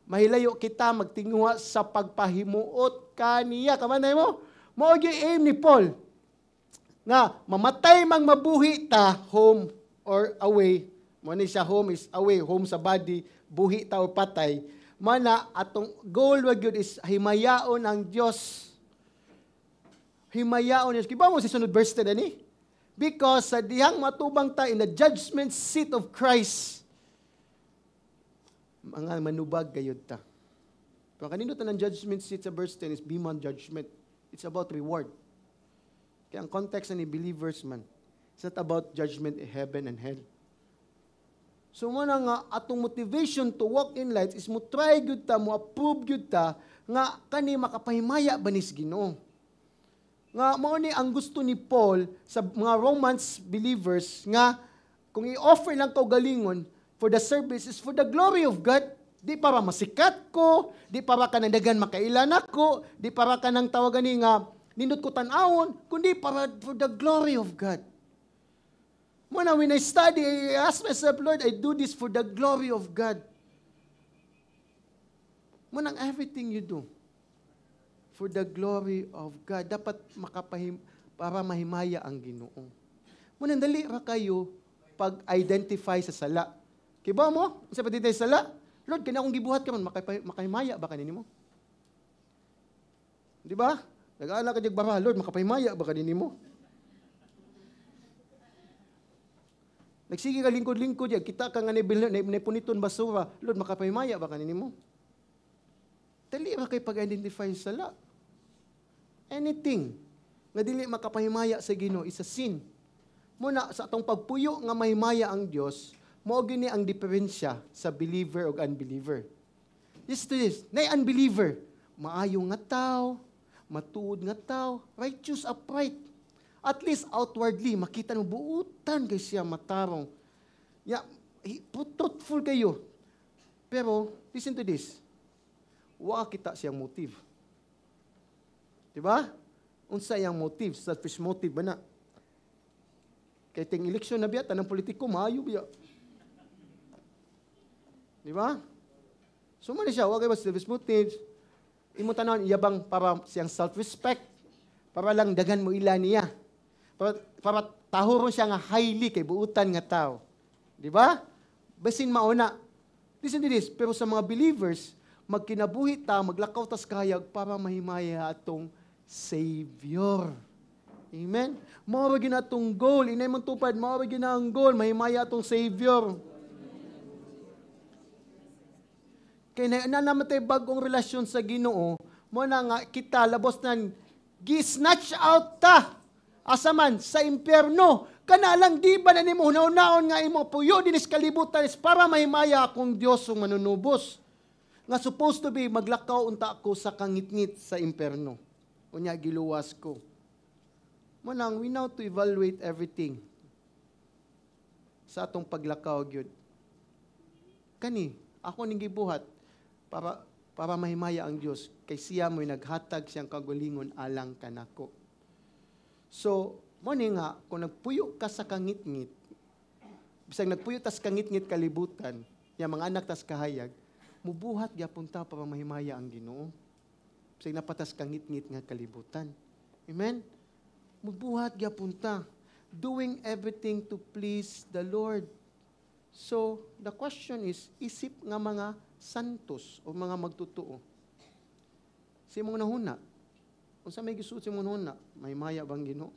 mahilayo kita magtinguha sa pagpahimuot kaniya. Kamanay mo? Mao gyud aim ni Paul nga mamatay mang mabuhi ta home or away. Mo ni siya home is away, home sa body, buhi ta o patay. Mana atong goal wag yun is himayaon ang Dios. Himayaon Dios. Kiba mo si sunod verse 10 ani? Because sa dihang matubang ta in the judgment seat of Christ, mga manubag gayud ta. Pero kanino ta ng judgment seat sa verse 10 is beyond judgment. It's about reward. Kaya ang context ni believers man, it's not about judgment in heaven and hell. So muna nga, atong motivation to walk in light is mo try gyud ta, mo approve gyud ta, nga kani makapahimaya ba nis Ginoo. Nga mao ni ang gusto ni Paul sa mga Romans believers, nga kung i-offer lang ko galingon for the service is for the glory of God. Di para masikat ko, di para ka nandagan makailan ako, di para ka nang tawagan ni nga nindot ko tan-awon, kundi para for the glory of God. Muna, when I study, I ask myself, Lord, I do this for the glory of God. Muna, everything you do, for the glory of God, dapat para mahimaya ang Ginoo. Muna, dali ra kayo pag-identify sa sala. Kiba mo? Sa pag-identify sa sala? Lord, kaya akong gibuhat ka man, makahimaya ba kanini mo? Di ba? Nag-aala ka diyag bara, Lord, makapahimaya ba kanini mo? Nagsige ka lingkod-lingkod yan, kita ka nga napuniton basura, Lord, makapahimaya ba kanini mo? Dali ra kay pag-identify sa sala. Anything na dili makapahimaya sa Ginoo is a sin. Muna sa atong pagpuyo nga mahimaya ang Dios, mao gini ang diferensya sa believer ug unbeliever. Listen to this, nay unbeliever, maayo nga tao, matuod nga tao, righteous, upright. At least outwardly, makita mo buutan kay siya matarong. Yeah, truthful kayo. Pero, listen to this, wa kita siyang motive. Diba? Unsa iyang motive, selfish motive ba na? Kay ting eleksyon na biya, tanang politiko, maayo biya. Di ba? So, man siya, wag ba selfish motives. Imo tanan, iyabang para siyang self-respect, para lang dagan mo ila niya. Para tahuron siya nga highly kay buutan nga tao. Di ba? Basin mauna. Listen to this, pero sa mga believers, magkinabuhi ta, maglakaw tas kayag para mahimaya atong Savior. Amen? Mawag na itong goal. Inay mong tupad, mawag na ang goal. Mahimaya itong Savior. Kaya na namatay bagong relasyon sa Ginoo, mo na nga kita, labos na, gi-snatch out ta. Asaman, sa impyerno. Kanalang di ba na ni mo, naon nga imo puyo, dinis kalibutan, is para mahimaya akong Diyos ang manunubos. Nga supposed to be, maglakaw unta ako sa kangitngit sa impyerno. Unya, giluwas ko. Manang, we know to evaluate everything sa atong paglakaw, gyud. Kani, ako ning gibuhat para mahimaya ang Dios kay siya mo'y naghatag siyang kagulingon alang kanako. So, mo ni nga kung nagpuyo ka sa kangitngit, bisag nagpuyo tas kangitngit kalibutan, ya mga anak tas kahayag, mubuhat gyapon ta para mahimaya ang Ginoo. Bisag napatas kangitngit nga kalibutan. Amen. Mubuhat gyapon ta, doing everything to please the Lord. So, the question is, isip nga mga santos o mga magtutuo. Si mong nahuna, kung sa may gisuot si mong nahuna, may maya bang Ginoo?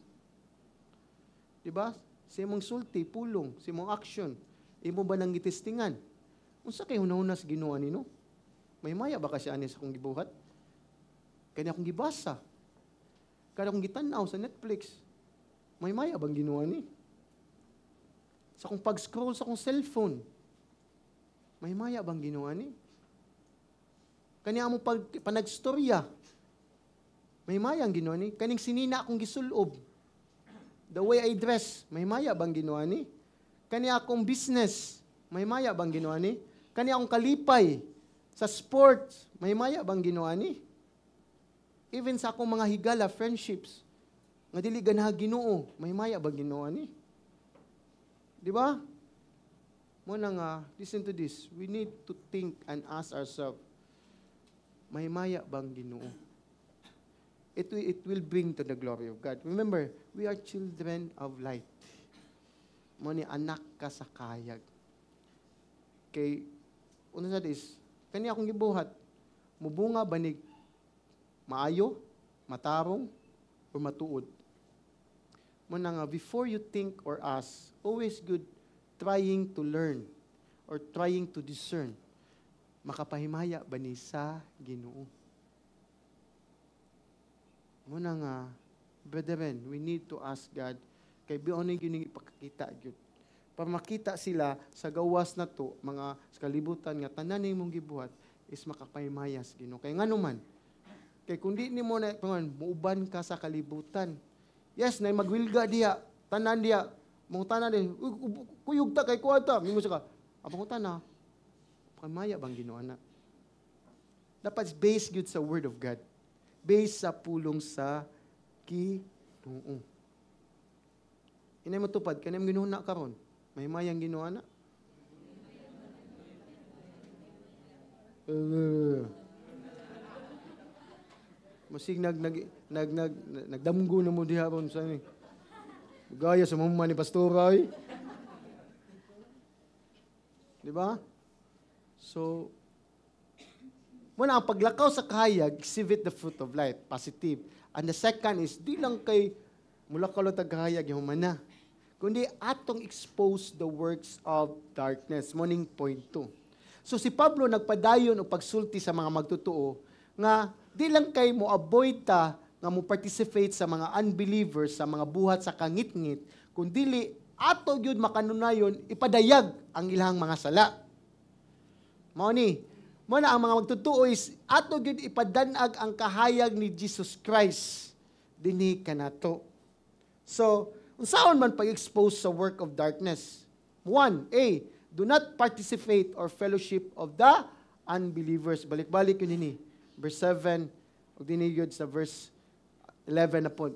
Diba? Si mong sulti, pulong, si mong action, imo ba nang gitistingan? Kung sa kayo hunahuna sa Ginoo nino? May maya ba kasi ani sa akong gibuhat? Kanya akong gibasa. Kaya akong gitanaw sa Netflix, may maya bang Ginoo ni? Sa akong pag-scroll sa akong cellphone, may maya bang Ginoo ni? Kanya mo panagstorya, may maya ang Ginoo ni? Kaning sinina akong gisulob, the way I dress, may maya bang Ginoo ni? Kanya akong business, may maya bang Ginoo ni? Kanya akong kalipay sa sports, may maya bang Ginoo ni? Even sa akong mga higala, friendships, nga dili ganaha Ginoo, may maya bang Ginoo ni? Di ba? Muna nga, listen to this, we need to think and ask ourselves, may maya bang Ginoo? It will bring to the glory of God. Remember, we are children of light. Muna anak ka sa kayag. Kay, una sa this, kanya akong gibuhat, mubunga banig, maayo, matarong, or matuod. Muna nga, before you think or ask, always good trying to learn or trying to discern. Makapahimaya ba ni sa Ginoo? Muna nga, brethren, we need to ask God, kay biyon yung ipakakita, para makita sila sa gawas na to, mga kalibutan nga, tanan mong gibuhat, is makapahimaya sa Ginoo. Kaya nga naman, kay kundi ni mo na, muuban ka sa kalibutan. Yes, na magwilga diya, tanan diya, mga tanan diya, kuyog ta kay kuwata, mingo siya ka, abang tanan, pamaya bang Ginoo na? Dapat based good sa Word of God. Based sa pulong sa Ginoo. Inay mo tupad, kanayang Ginoo na karon, may mayang Ginoo na? Masig nagdamgo na mo diha ron sa ni. Gaya sa mama ni pastoray. Di ba? So, muna ang paglakaw sa kahayag, exhibit the fruit of life, positive. And the second is, di lang kay mulakaw lang tagahayag yung mana, kundi atong expose the works of darkness. Morning point 2. So si Pablo nagpadayon o pagsulti sa mga magtutuo, nga di lang kay mo avoid ta nga mo participate sa mga unbelievers, sa mga buhat sa kangit-ngit, kun dili ato gyud makanunayon ipadayag ang ilang mga sala. Mao ni, mo na ang mga magtutuo is ato gyud ipadanag ang kahayag ni Jesus Christ dinhi kanato. So, unsaon man pag-expose sa work of darkness? 1, A, do not participate or fellowship of the unbelievers. Balik-balik yun ini. Verse 7, o dinigod sa verse 11 na po.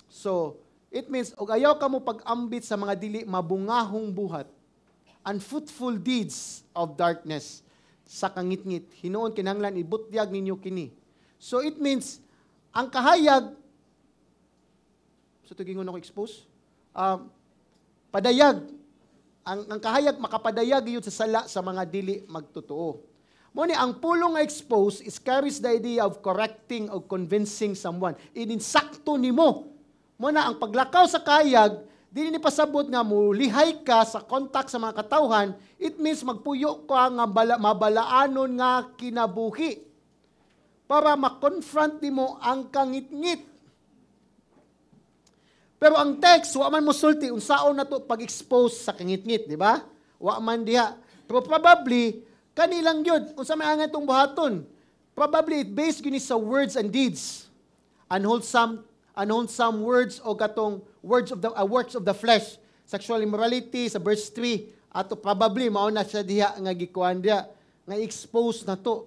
So, it means, og ayaw ka mo pag-ambit sa mga dili mabungahong buhat, unfruitful deeds of darkness, sa kangit-ngit. Hinuon kinahanglan ibutyag ninyo kini. So, it means, ang kahayag, so gingon ako expose, padayag, ang kahayag makapadayag yun sa sala sa mga dili magtotoo. Mo ni ang pulong nga expose is carries the idea of correcting or convincing someone. Ininsakto nimo. Mo na ang paglakaw sa kahayag, dili ni pasabot nga mulihay ka sa contact sa mga katawhan, it means magpuyo ka nga mabalaanon nga kinabuhi para ma-confront nimo ang kangit-ngit. Pero ang text, wa man mosulti, unsaon na to pag-expose sa kangit-ngit, di ba? Wa man diha. Pero probably, kanilang yun, unsa may angan itong buhaton. Probably, it based yun sa words and deeds. Unwholesome words o katong works of the flesh. Sexual immorality, sa verse 3. Ato probably, mauna siya diha nga gikuan diha, nga expose na to.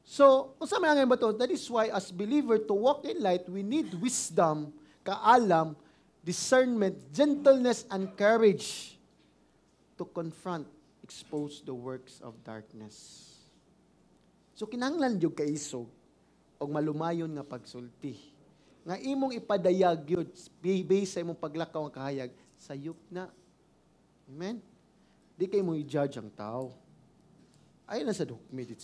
So, unsa may angan ba to? That is why, as believer, to walk in light, we need wisdom, kaalam, discernment, gentleness, and courage to confront, expose the works of darkness. So kinahanglan jud kaisog og malumayon nga pagsulti. Nga imong ipadayag yun, based sa imong paglakaw nga kahayag, sayop na. Amen? Di kay mo i-judge ang tao. Ayun na sa dokumento.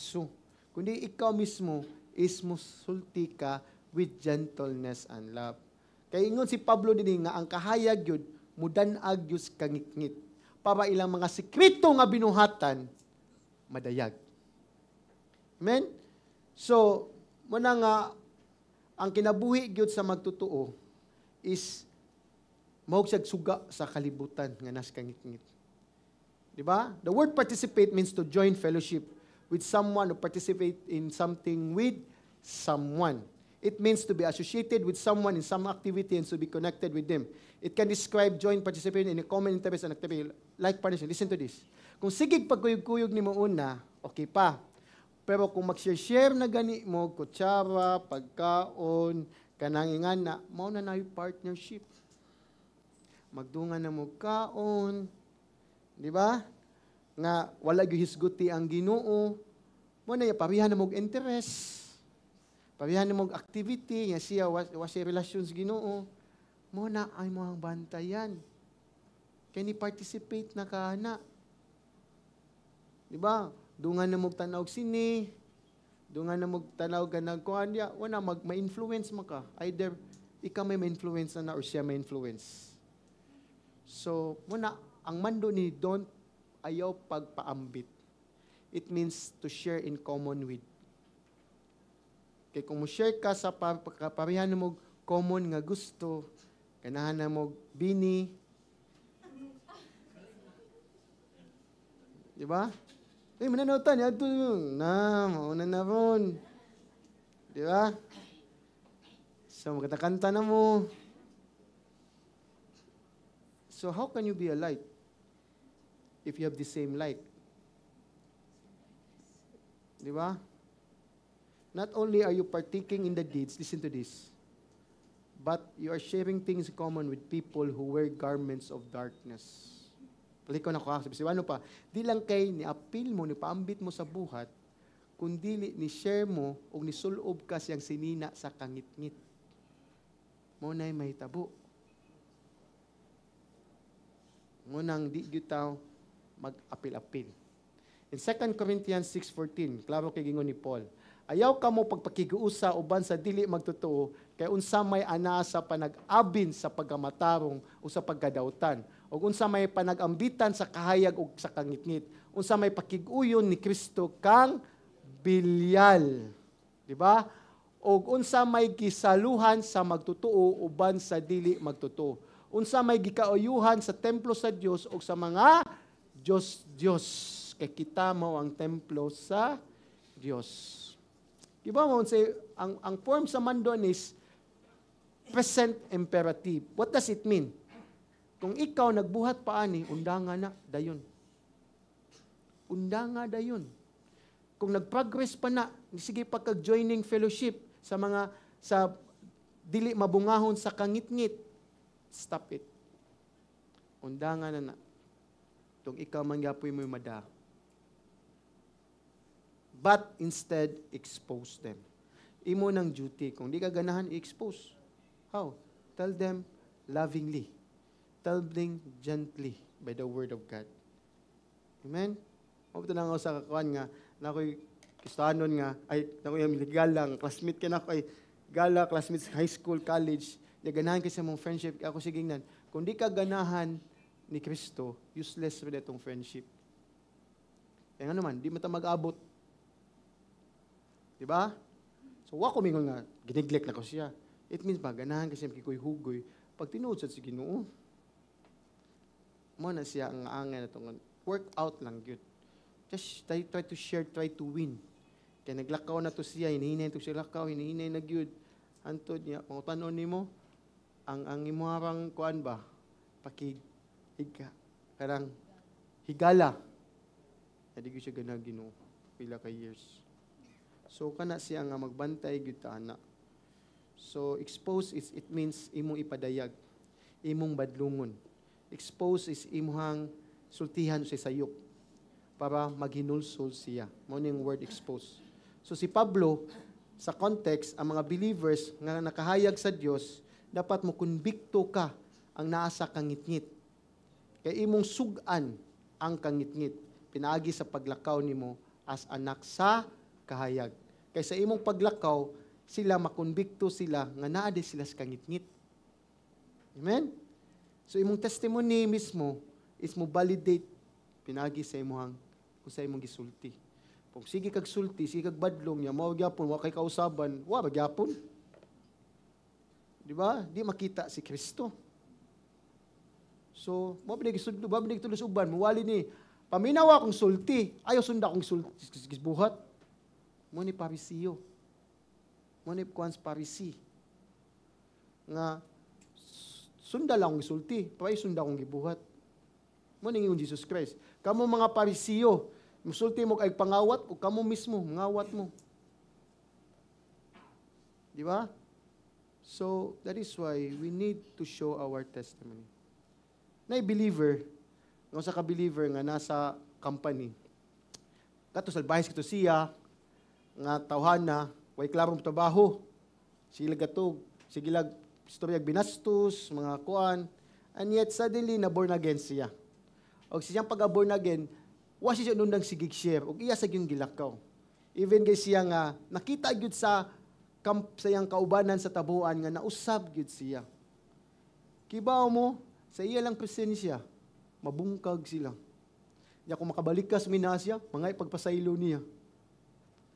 Kundi ikaw mismo is musulti ka with gentleness and love. Kaya ingon si Pablo din nga ang kahayag yun, mudanag yus kangit-ngit. Para ilang mga sikrito nga binuhatan, madayag. Amen? So, muna nga, ang kinabuhi yun sa magtutuo is mahugsag suga sa kalibutan nga nas kangit-ngit. Diba? The word participate means to join fellowship with someone or participate in something with someone. It means to be associated with someone in some activity and to be connected with them. It can describe joint participation in a common interest and activity, like partnership. Listen to this. Kung sigig pagkuyog-kuyog ni mo una, okay pa. Pero kung mag-share na gani mo, kutsara, pagkaon, kanangingan na, mao na yung partnership. Magdungan na mo kaon, di ba? Nga wala yung hisguti ang Ginoo, mo na yung parihan na mo interest. Pabihan mo activity, nga siya wasi relations Ginoo, mo na ay mohang bantayan. Kaya ni participate na ka na. Diba? Dungan na mo tanaw sini, dungan na mo tanaw ka nagkuhan niya, wala ma-influence mo ka. Either ikaw may ma-influence na or siya may influence. So, muna, ang mando ni don't ayaw pagpaambit. It means to share in common with. Kaya kung mo-share ka sa parihan mo common nga gusto, kanahan na mo bini. Di ba? Mananautan, yan ito mauna na ron. Di ba? So, magkanta na mo. So, how can you be a light if you have the same light? Di ba? Not only are you partaking in the deeds, listen to this, but you are sharing things in common with people who wear garments of darkness. Balik ko na ko, ano pa, di lang kay ni-appeal mo, ni-paambit mo sa buhat, kundi ni-share mo o ni-sulob ka siyang sinina sa kangit-ngit. Muna'y may tabo. Munang di gyutaw mag-apil-apil. In 2 Corinthians 6:14, klaro kay gingon ni Paul, ayaw ka mo pagpakiguusa uban sa dili magtotoo, kay unsa may ana sa panag-abin sa pagkamatarong o sa pagkadautan, o unsa may panag-ambitan sa kahayag o sa kangitngit, unsa may pakig-uyon ni Kristo kang bilyal. Di ba? O unsa may kisaluhan sa magtotoo uban sa dili magtotoo. unsa may gikauyuhan sa templo sa Dios o sa mga Diyos. Kay kita mo ang templo sa Dios. Diba mo, ang form sa mandon is present imperative. What does it mean? Kung ikaw nagbuhat pa ani, undanga na, dayon. Undanga dayon. Kung nag-progress pa na, sige pagka-joining fellowship sa dili mabungahon sa kangit-ngit, stop it. Undanga na. Kung ikaw mangyapoy mo mada. But instead, expose them. Imo ng duty. Kung di ka ganahan, i-expose. How? Tell them lovingly. Tell them gently by the word of God. Amen? Mabito na nga sa kakuan nga, na ako'y kistahanon nga, ay, na ako'y galang, classmate ka na ako, ay, gala, classmates, high school, college, di ganahan kasi mong friendship, ako siging nan. Kung di ka ganahan ni Kristo, useless rin itong friendship. Kaya nga naman, di mata mag-abot. Diba? So, wako mingon nga, giniglek na ko siya. It means ba, ganahan kasi makikoy-hugoy, pag tinuod sa Ginoo, mo na siya ang angay na itong work out lang yun. Just try to share, try to win. Kaya naglakaw na to siya, hinihinay to siya lakaw, hinihinay na gyud. Antod niya, kung tanon ni mo, ang imuharang kuan ba, karang higala. Hindi ko siya ganag Ginoo, pila ka years. So, kana siya nga magbantay, gyud ta ana. So, expose it means imong ipadayag, imong badlungon. Expose is imuhang sultihan sa sayop para maghinulsol siya. Mao ning word expose. So, si Pablo, sa context, ang mga believers nga nakahayag sa Dios, dapat mo konbikto ka ang naa sa kangitngit. Kay imong sugan ang kangitngit. Pinaagi sa paglakaw nimo as anak sa kahayag. Kaysa imong paglakaw, sila makonbikto sila nga naa di sila sa kangitngit. Amen? So imong testimony mismo is mo validate pinagi sa imong kung sa imong gisulti. Kung sige kag sulti, sige kag badlong niya, mao gyapon wa kay kausaban, wa magyapon. Di ba? Di makita si Kristo. So, mabalik tulos uban, muwali ni paminawa akong sulti, ayaw sunda akong sulti buhat. Mo ni Parisiyo. Mo ni kuans Parisi. Nga sunda lang akong sulti, pay sunda akong gibuhat. Mo ni ingon Jesus Christ. Kamo mga Parisiyo, musulti mo kay pangawat o kamo mismo ngawat mo. Di ba? So, that is why we need to show our testimony. Na believer, ng sa ka-believer nga nasa company, kato salbahis kito siya, nga tawhana, way klarong trabaho, sila gatog, sigilag, istoryag binastos, mga kuan, and yet suddenly na born again siya. O siyang pag-born again, wa siya nung sigig share, o iya sa yung gilakaw. Even kay siya nga, nakita gyud sa sayang kaubanan sa tabuan nga nausab gyud siya. Kibaw mo, sa iya lang presensya, mabungkag sila. Diya kung makabalik ka sa Minasya, mga ipagpasaylo niya.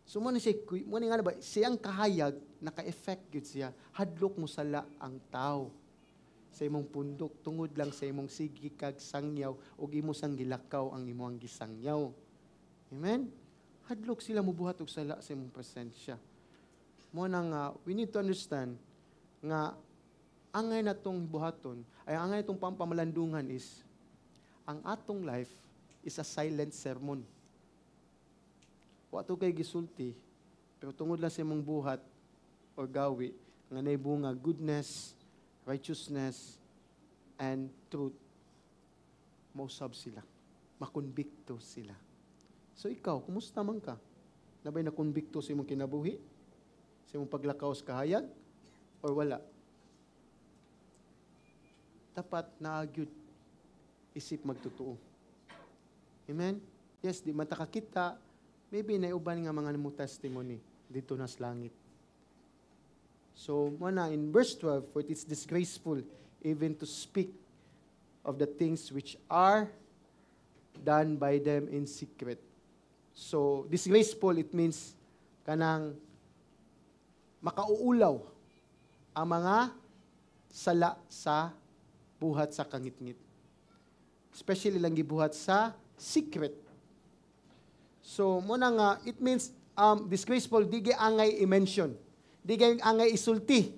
So mo ni nga na ba, siyang kahayag, naka-effect gyud siya. Hadlok mo sala ang tao sa imong pundok, tungod lang sa imong sige kag sangyaw, o imo sang gilakaw ang imong gisangyaw. Amen? Hadlok sila mubuhat og sala sa imong presensya. Mo nang we need to understand nga angay natong buhaton, ay angay natong pampamalandungan is, ang atong life is a silent sermon. Wato kay gisulti, pero tungod lang sa imong buhat o gawi, nga naibunga goodness, righteousness, and truth, mausab sila. Makonbikto sila. So ikaw, kumusta man ka? Nabay nakonbikto sa imong kinabuhi? Sa imong paglakaw sa kahayag? Or wala? Dapat naagyud isip magtotoo. Amen? Yes, di matakakita, maybe naiuban nga mga mo testimony dito na sa langit. So, muna in verse 12, for it is disgraceful even to speak of the things which are done by them in secret. So, disgraceful, it means kanang makauulaw ang mga sala sa buhat sa kangit-ngit. Especially lang gibuhat sa secret. So, muna nga, it means disgraceful, di angay i-mention. Di angay isulti.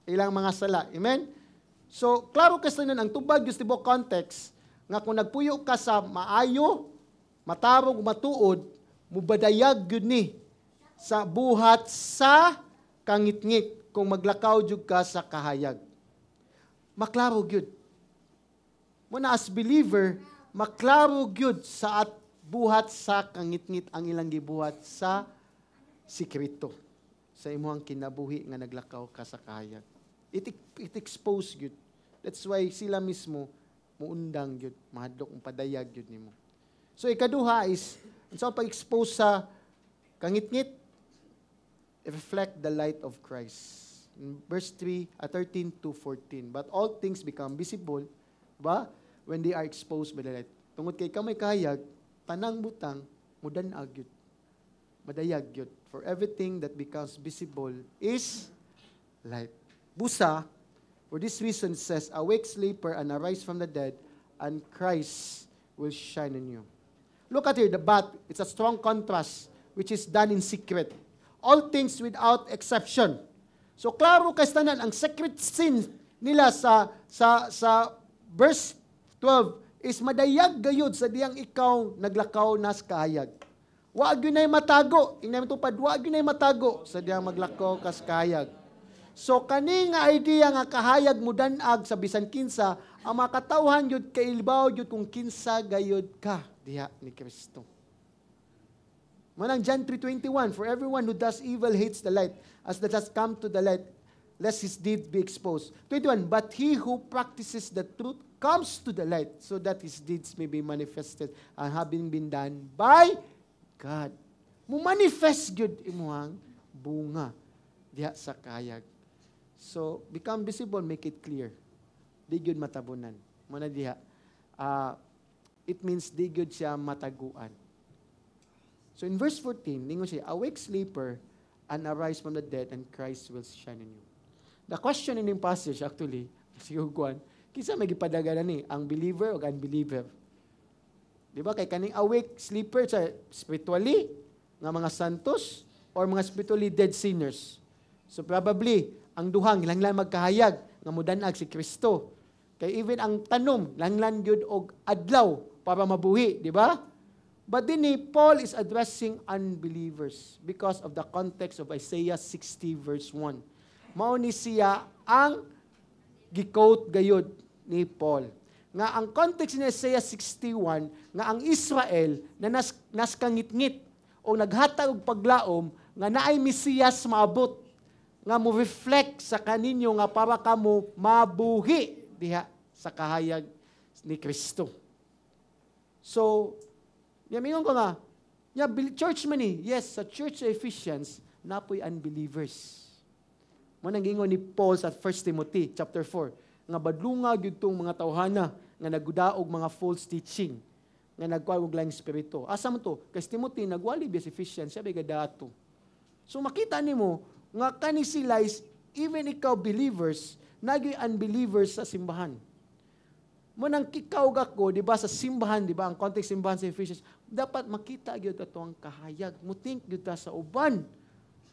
Ilang mga sala. Amen? So, klaro kasi nun, ang tubag yung tibo context, nga kung nagpuyo ka sa maayo, matarong, matuod, mubadayag yun ni sa buhat sa kangit-ngit kung maglakaw jud ka sa kahayag. Maklaro gyud. Muna as believer, maklaro gyud sa at buhat sa kangit-ngit ang ilang gibuhat sa sikreto. Sa imuhang kinabuhi nga naglakaw ka sa kahayag. It expose gyud. That's why sila mismo muundang gyud, mahadlok ang padayag gyud nimo. So ikaduha is unsa pag-expose sa kangit-ngit, reflect the light of Christ. In verse 13 to 14. But all things become visible, ba? When they are exposed by the light. Tungod kay kamay kahayag, tanang butang, mudanag yun. Madayag yun. For everything that becomes visible is light. Busa, for this reason it says, awake sleeper and arise from the dead, and Christ will shine on you. Look at here, the but, it's a strong contrast, which is done in secret. All things without exception. So klaro kay tanan ang secret sin nila sa verse 12 is madayag gayud sa diyang ikaw naglakaw nas kahayag. Wa gyud nay matago, ingnan tupad wa gyud nay matago sa diyang maglakaw kas kahayag. So kani nga idea nga kahayag mo danag sa bisan kinsa ang makatawhan jud kay ilbaw jud kung kinsa gayud ka diha ni Kristo. Manang John 3:21, for everyone who does evil hates the light, as that has come to the light, lest his deeds be exposed. 21, but he who practices the truth comes to the light, so that his deeds may be manifested, and having been done by God. Mu-manifest gyud imuhang bunga diha sa kahayag. So, become visible, make it clear. Di gyud matabunan. Muna diha, it means di gyud siya mataguan. So in verse 14, ningon siya, awake sleeper, and arise from the dead, and Christ will shine in you. The question in the passage, actually, sigugwan, kinsa may gipadaganan ni, ang believer o unbeliever? Di ba? Kay kaning awake sleeper sa spiritually, nga mga santos, or mga spiritually dead sinners. So probably, ang duhang, langlan magkahayag, nga mudanag si Kristo. Kay even ang tanom, langlan gyud og adlaw, para mabuhi, di ba? But then Paul is addressing unbelievers because of the context of Isaiah 60 verse 1. Mao ni siya ang gi-quote gayud ni Paul. Nga ang context ni Isaiah 61 nga ang Israel na nas kangit-ngit o naghatag og paglaom nga naay Mesiyas maabot nga mo reflect sa kaninyo nga para kamo mabuhi diha sa kahayag ni Kristo. So mingon ko nga, church man ni, yes, sa church sa Ephesians, napoy unbelievers. Mo nang gingon ni Paul sa 1 Timothy chapter 4, nga badlunga gyud tong mga tawhana nga naggudaog mga false teaching, nga nagkuha og laing espiritu. Asa man to? Kay Timothy nagwali bi sa Ephesians, siya bay gadato. So makita nimo nga kani sila is even ikaw believers, naging unbelievers sa simbahan. Mo nang kikaw gako, di ba, sa simbahan, di ba, ang context simbahan sa Ephesians, dapat makita gyud ato ang kahayag. Mo think gyud ta sa uban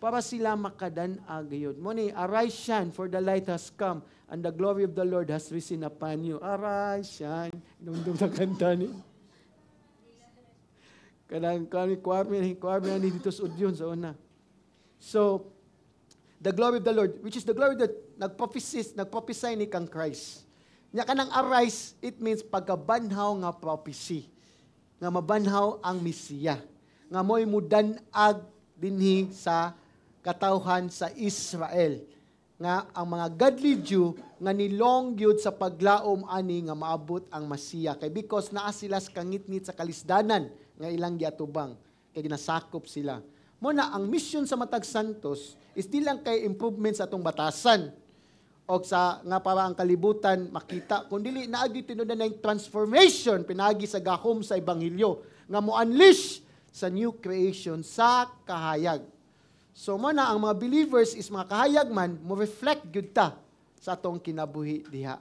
para sila makadan-ag gyud. Mo ni arise shine, for the light has come and the glory of the Lord has risen upon you. Arise shine. Inundong na kanta ni. Kanang kwarmi ni dito sa udyon sa una. So the glory of the Lord, which is the glory that nagprophesy ni kang Christ. Nya kanang arise, it means pagkabanhaw nga prophecy. Nga mabanhaw ang Mesiya. Nga mo'y mudanag dinhi sa katawhan sa Israel. Nga ang mga godly Jew nga nilong gyud sa paglaom ani nga maabot ang Mesiya. Kay because naa sila sa kangit-ngit sa kalisdanan nga ilang giatubang. Kay ginasakop sila. Muna ang mission sa matag santos is di lang kay improvement sa atong batasan o sa nga para ang kalibutan makita kundi naagi tinudan na yung transformation pinagi sa gahom sa ebanghelyo nga mo unleash sa new creation sa kahayag. So mana ang mga believers is mga kahayag man mo reflect gyud ta sa atong kinabuhi diha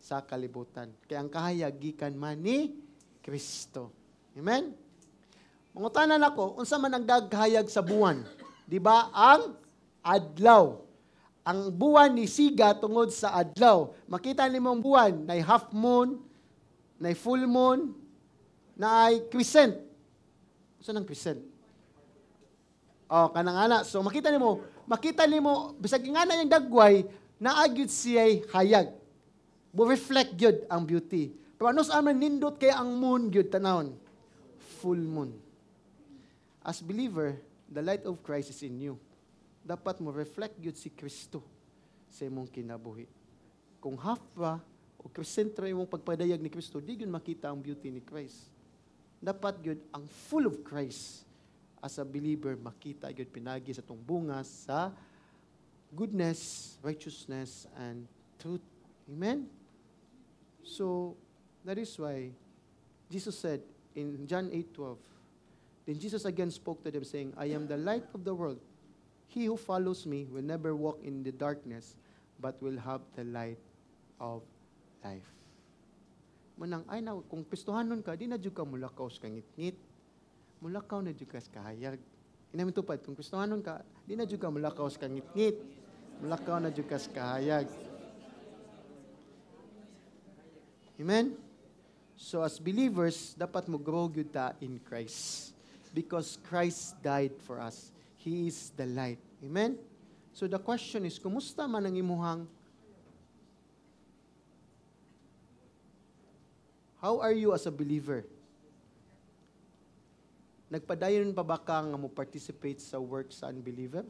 sa kalibutan. Kaya ang kahayag gikan man ni Kristo. Amen? Mangutanan ako, unsa man ang daghayag sa buwan? Di ba? Ang adlaw. Ang buwan ni siga tungod sa adlaw. Makita nimo ang buwan, na half moon, na full moon, na crescent. Unsa nang crescent? Oh, kanang ana. So makita nimo, bisag ingana yung dagway, naagyud siya'y hayag. Bo reflect gyud ang beauty. Pero ano sa aman nindot kay ang moon gyud tanawon? Full moon. As believer, the light of Christ is in you. Dapat mo reflect gyud si Kristo sa imong kinabuhi. Kung half pa o crescent ra imong pagpadayag ni Kristo, di gyud makita ang beauty ni Christ. Dapat gyud ang full of Christ. As a believer, makita gyud pinagi sa tong bunga sa goodness, righteousness, and truth. Amen? So, that is why Jesus said in John 8:12, then Jesus again spoke to them saying, I am the light of the world. He who follows me will never walk in the darkness, but will have the light of life. Manang, ay na, kung pistuhanon ka, di na dyan ka mulakaw sa kangit-ngit. Mulakaw na dyan ka sa kahayag. Inamin tupad, kung pistuhanon ka, di na dyan ka mulakaw sa kangit-ngit. Mulakaw na dyan ka sa kahayag. Amen? So as believers, dapat mo grow gyud ta in Christ. Because Christ died for us. He is the light. Amen? So the question is, kumusta man ang imuhang? How are you as a believer? Nagpadayon pa ba ka nga mo participate sa work sa unbeliever?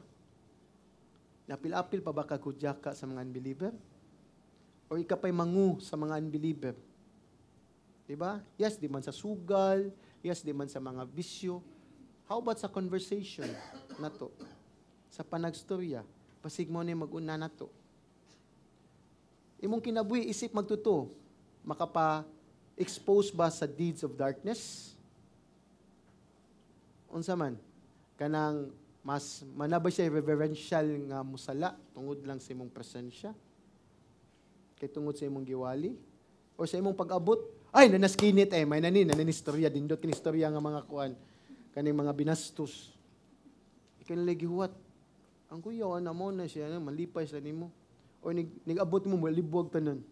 Napil-apil pa ba ka kudya ka sa mga unbeliever? O ikapay mangu sa mga unbeliever? Diba? Yes, di man sa sugal. Yes, di man sa mga bisyo. How about sa conversation na to? Sa panagstorya, pasig mo na mag-una na to. Imong kinabuhi, isip magtuto, makapa-expose ba sa deeds of darkness? Unsa man? Kanang mas manaba siya reverential nga musala tungod lang sa imong presensya? Kay tungod sa imong giwali? O sa imong pag-abot? Ay, nanaskinit may nanistorya, dindot kinistorya nga mga kuan. Kaning mga binastos. Ikanilay gihuwat. Ang kuyaw, mo na siya, malipay sa nimo. O nag-abot mo, malibwag tanan.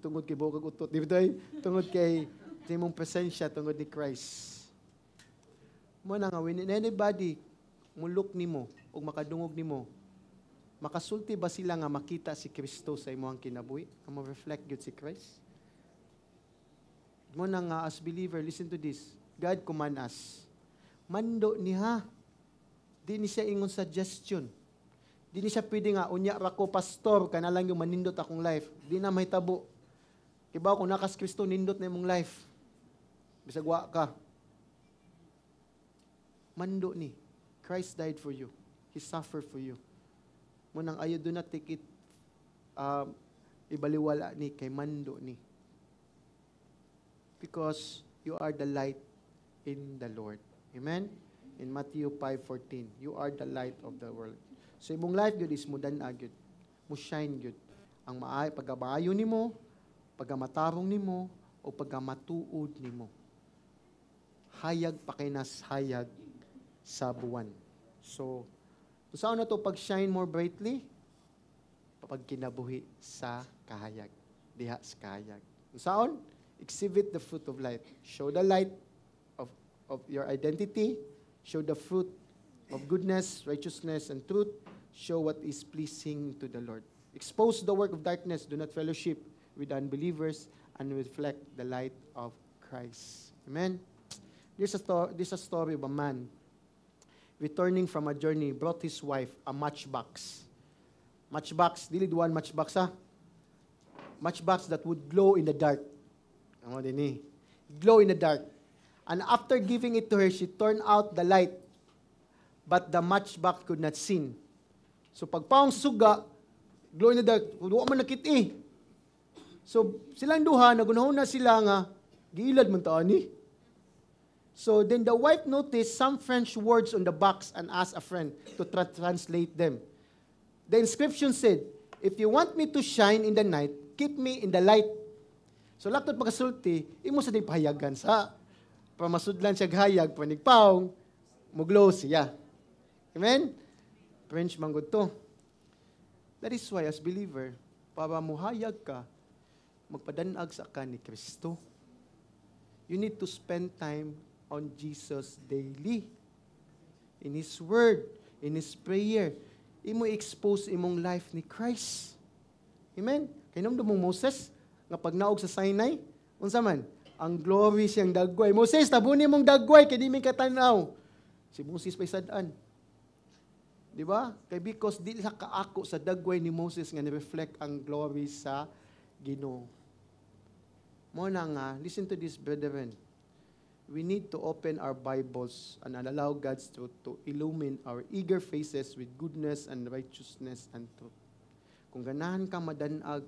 Tungod kay bukag utot. Di ba tayo? Tungod kay sa imong presensya, tungod ni Christ. Mo na nga, when anybody mulok nimo o makadungog nimo, makasulti ba sila nga makita si Kristo sa imong kinabuhi? Ang ma-reflect yun si Christ? Mo na nga, as believer, listen to this. God command us. Mando niya. Di ni siya ingon suggestion. Di ni siya pwede nga, unya rako pastor, ka na lang yung manindot akong life. Di na may tabo. Kiba kung nakas Kristo, nindot na imong life. Bisag wa ka. Mando ni. Christ died for you. He suffered for you. Munang ayo do not take it ibaliwala ni kay mando ni. Because you are the light in the Lord. Amen? In Matthew 5:14, you are the light of the world. So imong life gyud is mudan gyud. Mo shine gyud. Ang paggamaayo nimo, pagamatarong nimo o paggamatuod nimo. Hayag pa kay nas hayag sa buwan. So saan na to pag-shine more brightly? Pag kinabuhi sa kahayag. Diha sa kahayag. Saan? Exhibit the fruit of light. Show the light of your identity. Show the fruit of goodness, righteousness, and truth. Show what is pleasing to the Lord. Expose the work of darkness. Do not fellowship with unbelievers and reflect the light of Christ. Amen? This is a story of a man returning from a journey, brought his wife a matchbox. Matchbox, dili duwan matchbox ha? Matchbox that would glow in the dark. Ano din eh? Glow in the dark. And after giving it to her, she turned out the light. But the matchbox could not see. So pagpaong suga, glow in the dark, huwag man nakit So silang duha, nagunahon na sila nga, giilad man taan eh. So then the wife noticed some French words on the box and asked a friend to translate them. The inscription said, if you want me to shine in the night, keep me in the light. So laktod pagkasulti, imo sa di pahayagan sa pamasudlan siya gahayag, panigpaong, muglo siya. Amen? French manggod to. That is why as believer, para muhayag ka, magpadanag sa ka ni Kristo. You need to spend time on Jesus daily. In His Word, in His prayer, imo expose imong life ni Christ. Amen? Kainom mong Moses, nga pag naog sa Sinai, unsa man, ang glory siyang dagway. Moses, tabunin mong dagway, kaya di may katanaw. Si Moses pa'y sadaan. Di ba? Kaya because di sa kaako sa dagway ni Moses nga ni-reflect ang glory sa Ginoo. Mo na nga, listen to this, brethren. We need to open our Bibles and allow God's truth to illumine our eager faces with goodness and righteousness and truth. Kung ganahan ka madanag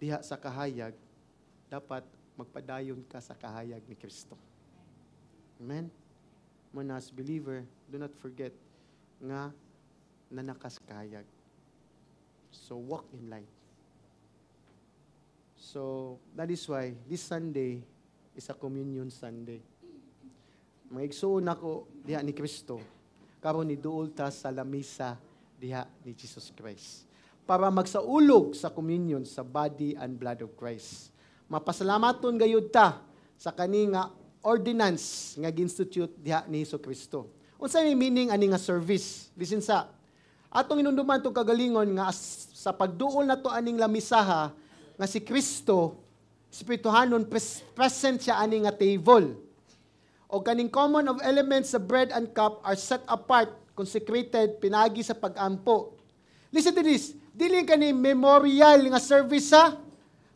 diha sa kahayag, dapat magpadayon ka sa kahayag ni Kristo. Amen? Muna as believer, do not forget nga nanakas kahayag. So walk in light. So that is why this Sunday is a communion Sunday. Maigsuon ako diha ni Kristo, karon ni duol ta sa lamisa diha ni Jesus Christ. Para magsaulog sa communion sa body and blood of Christ. Mapasalamaton gayud ta sa kani nga ordinance nga ginstitute diha ni Hesus Kristo. Unsa may meaning ani nga service? Listen sa. Atong inunduman tong kagalingon nga sa pagduol nato aning lamisaha nga si Kristo Espirituhanon present siya ani nga table. O kaning common of elements sa bread and cup are set apart, consecrated, pinagi sa pag-ampo. Listen to this. Dili kani memorial nga service ha.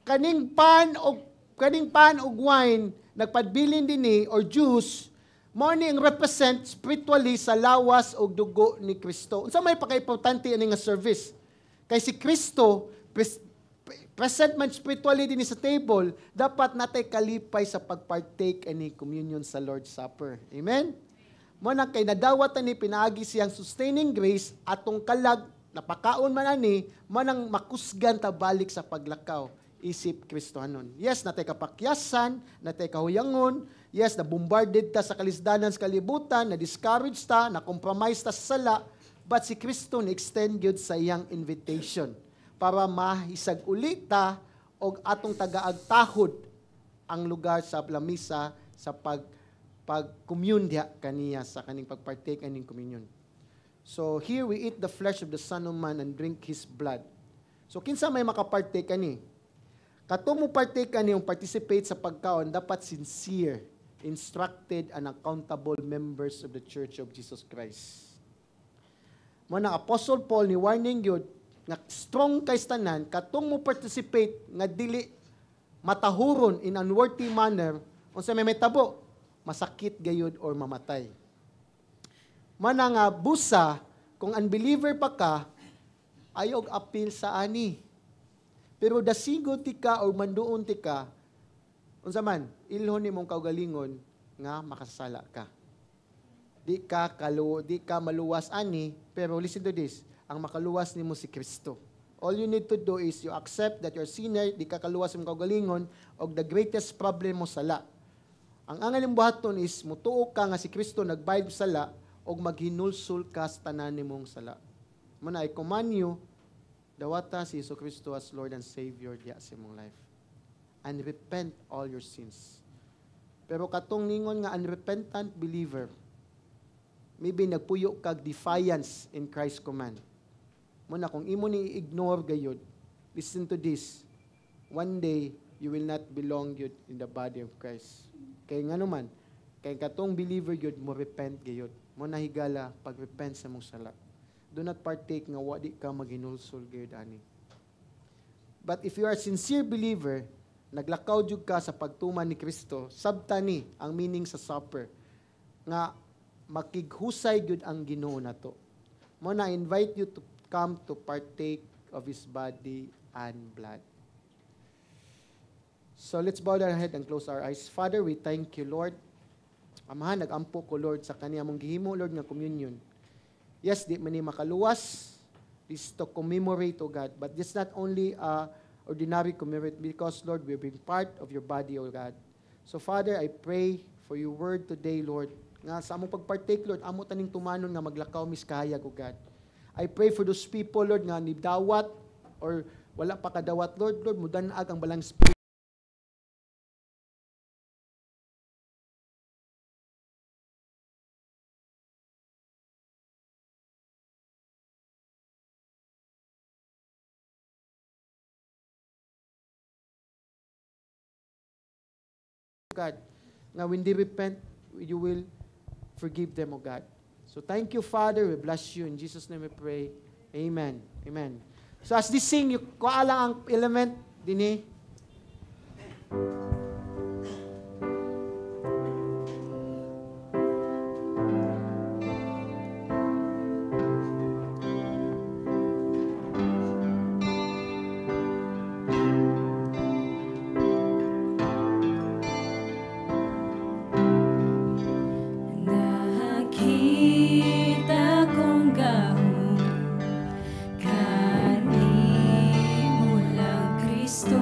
Kaning pan og wine nagpadbilin dinhi or juice mo ni ang represent spiritually sa lawas og dugo ni Kristo. Unsa may paka-importante ani nga service? Kay si Kristo present man spiritually din sa table, dapat natay kalipay sa pagpartake ani communion sa Lord's Supper. Amen? Mo na kay nadawat ni pinaagi siyang sustaining grace atong kalag napakaon man ani manang makusgan ta balik sa paglakaw isip Kristohanon. Yes, natay kapakyasan, natay kahuyangon, yes, na bombarded ta sa kalisdanan sa kalibutan, na discourage ta, na compromise ta sa sala, but si Kristo ni extend gyud sa iyang invitation para mahisag ulit ta og atong tagaagtahod ang lugar sa lamisa sa pag-commune diha kaniya sa kaning pagpartake aning communion. So here we eat the flesh of the Son of Man and drink His blood. So kinsa may makapartake kani? Katong mo partake kani yung participate sa pagkaon, dapat sincere, instructed and accountable members of the Church of Jesus Christ. Mo na Apostle Paul ni warning gyud nga strong kay tanan katong mo participate nga dili matahuron in unworthy manner unsa may tabo masakit gayud or mamatay. Mana nga busa kung unbeliever pa ka ayog appeal sa ani. Pero dasigo ti ka or manduon ti ka unsa man ilhon nimong kaugalingon nga makasala ka. Di ka maluwas ani, pero listen to this. Ang makaluwas nimo si Kristo. All you need to do is you accept that you're sinner, di ka kaluwas imong kaugalingon, og the greatest problem mo sala. Ang angaling buhaton is mutuo ka nga si Kristo nagbayad sala og maghinulsol ka sa tanan nimong sala. Muna I command you dawata si Hesus Kristo as Lord and Savior diya sa imong life. And repent all your sins. Pero katong ningon nga unrepentant believer, maybe nagpuyo kag defiance in Christ's command. Muna kung imo ni ignore gayud, listen to this. One day you will not belong yun in the body of Christ. Kay nga naman, kay katong believer yun, mo repent gayud. Mo nahigala pag-repent sa mong sala. Do not partake nga wadi ka maghinulsol gayud ani. But if you are a sincere believer, naglakaw jud ka sa pagtuman ni Kristo, sabtani ang meaning sa supper nga makighusay gyud ang Ginoo nato. Mo na invite you to come to partake of His body and blood. So let's bow our head and close our eyes. Father, we thank you, Lord. Amahan, nag-ampo ko, Lord, sa kaniya mong gihimo, Lord, nga communion. Yes, di man ni makaluwas. This to commemorate, O God. But this not only a ordinary community because, Lord, we've been part of your body, O God. So, Father, I pray for your word today, Lord. Nga sa among pagpartake, Lord, amo taning tumanon nga maglakaw miskayag, O God. I pray for those people, Lord, nga nidawat or wala pa kadawat, Lord, mudanag ang balang spirit. God, nga when they repent, you will forgive them, O God. So thank you, Father. We bless you. In Jesus' name we pray. Amen. Amen. So as they sing, kuha lang ang element din Nakita kong gahong kanimo lang Kristo,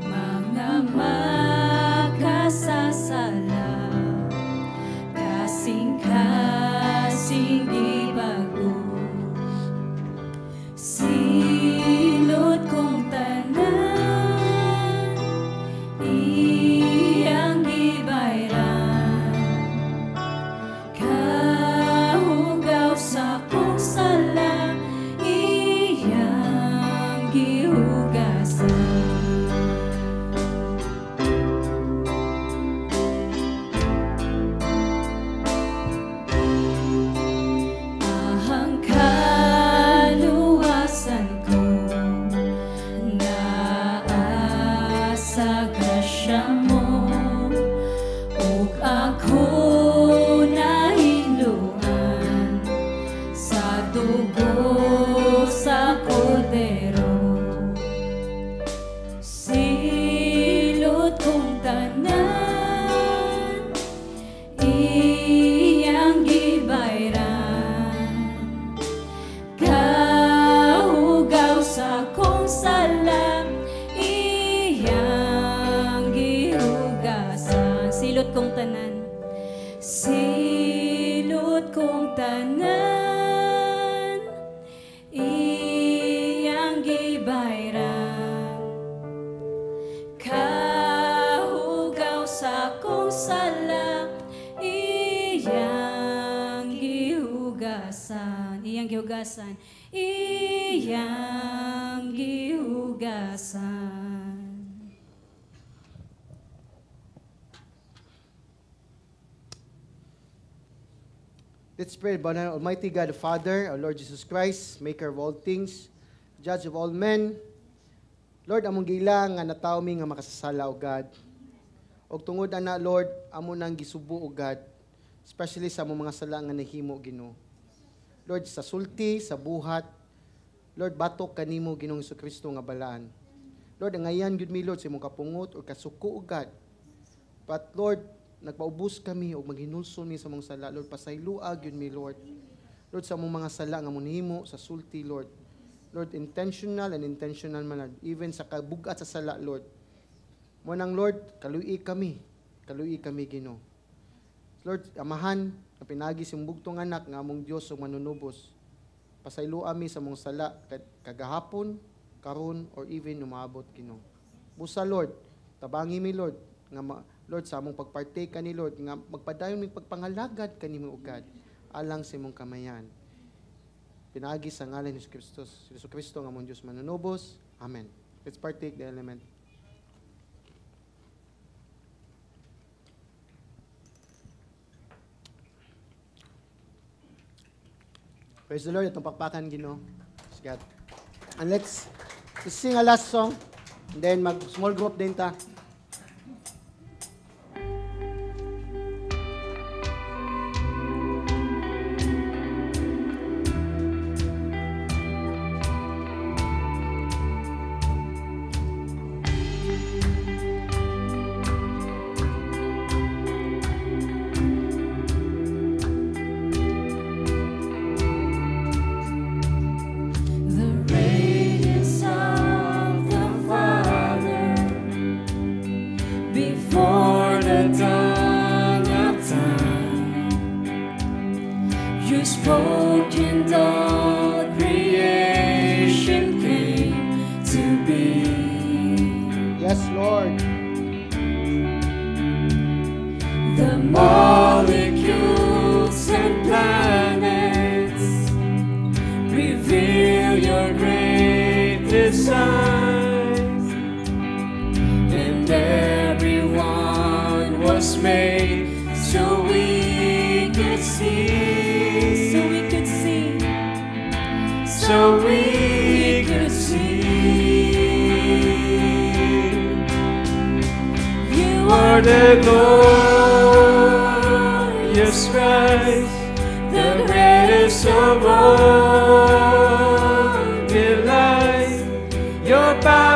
mga makasasala, kasing-kasing ibago, silot kong tanan, iyang gibayran, kahugaw sa kong sala, iyang gihugasan. Ahang kaluwasan ko, naasa grasya mo, ug ako nahinluan sa dugo sa kordero. Silot kong tanan, iyang gibayran, kahugaw sa kong sala, iyang gihugasan. Silot kong tanan, silot kong tanan, iyang gibayran, kahugaw sa kong sala, iyang gihugasan. Iyang gihugasan. Iyang gihugasan. Let's pray. Almighty God, Father, our Lord Jesus Christ, maker of all things, judge of all men. Lord, among gilang nga nataw mi nga makasasala, O God. Og tungod ana, Lord, amo nang gisubo, O God, especially sa among mga sala nga nahimo, Ginoo. Lord, sa sulti, sa buhat, Lord, batok kanimo, Ginoong Jesucristo nga balaan. Lord, ang ngayan gyud mi, Lord, sa imong kapungot o kasuko, O God. But Lord, nagpaubos kami o maghinulson mi sa mong sala. Lord, pasayloag yun mi, Lord. Lord, sa mong mga sala nga munhimo sa sulti, Lord. Lord, intentional and intentional man, Lord. Even sa kabugat sa sala, Lord. Munang, Lord, kaluyi kami, Ginoo. Lord, amahan, na pinagi si bugtong anak nga among Dios ug manunubos. Pasaylo ami sa mong sala kagahapon, karon, or even umaabot, Ginoo. Busa, Lord, tabangi mi, Lord, nga Lord, sa among pagpartake kani, Lord, nga magpadayon mi pagpangalagad kanimo, O God, alang sa imong kamayan. Pinagi sa ngalan ni Jesu Kristo nga among Dios manunubos. Amen. Let's partake the element. Praise the Lord. Itong pakpakan, Ginoo. Praise God. And let's sing a last song. And then mag-small group din ta. The radiance of signs, and everyone was made so we could see, so we could see, so we could see. You are the glorious Christ, the greatest of all delight. Your power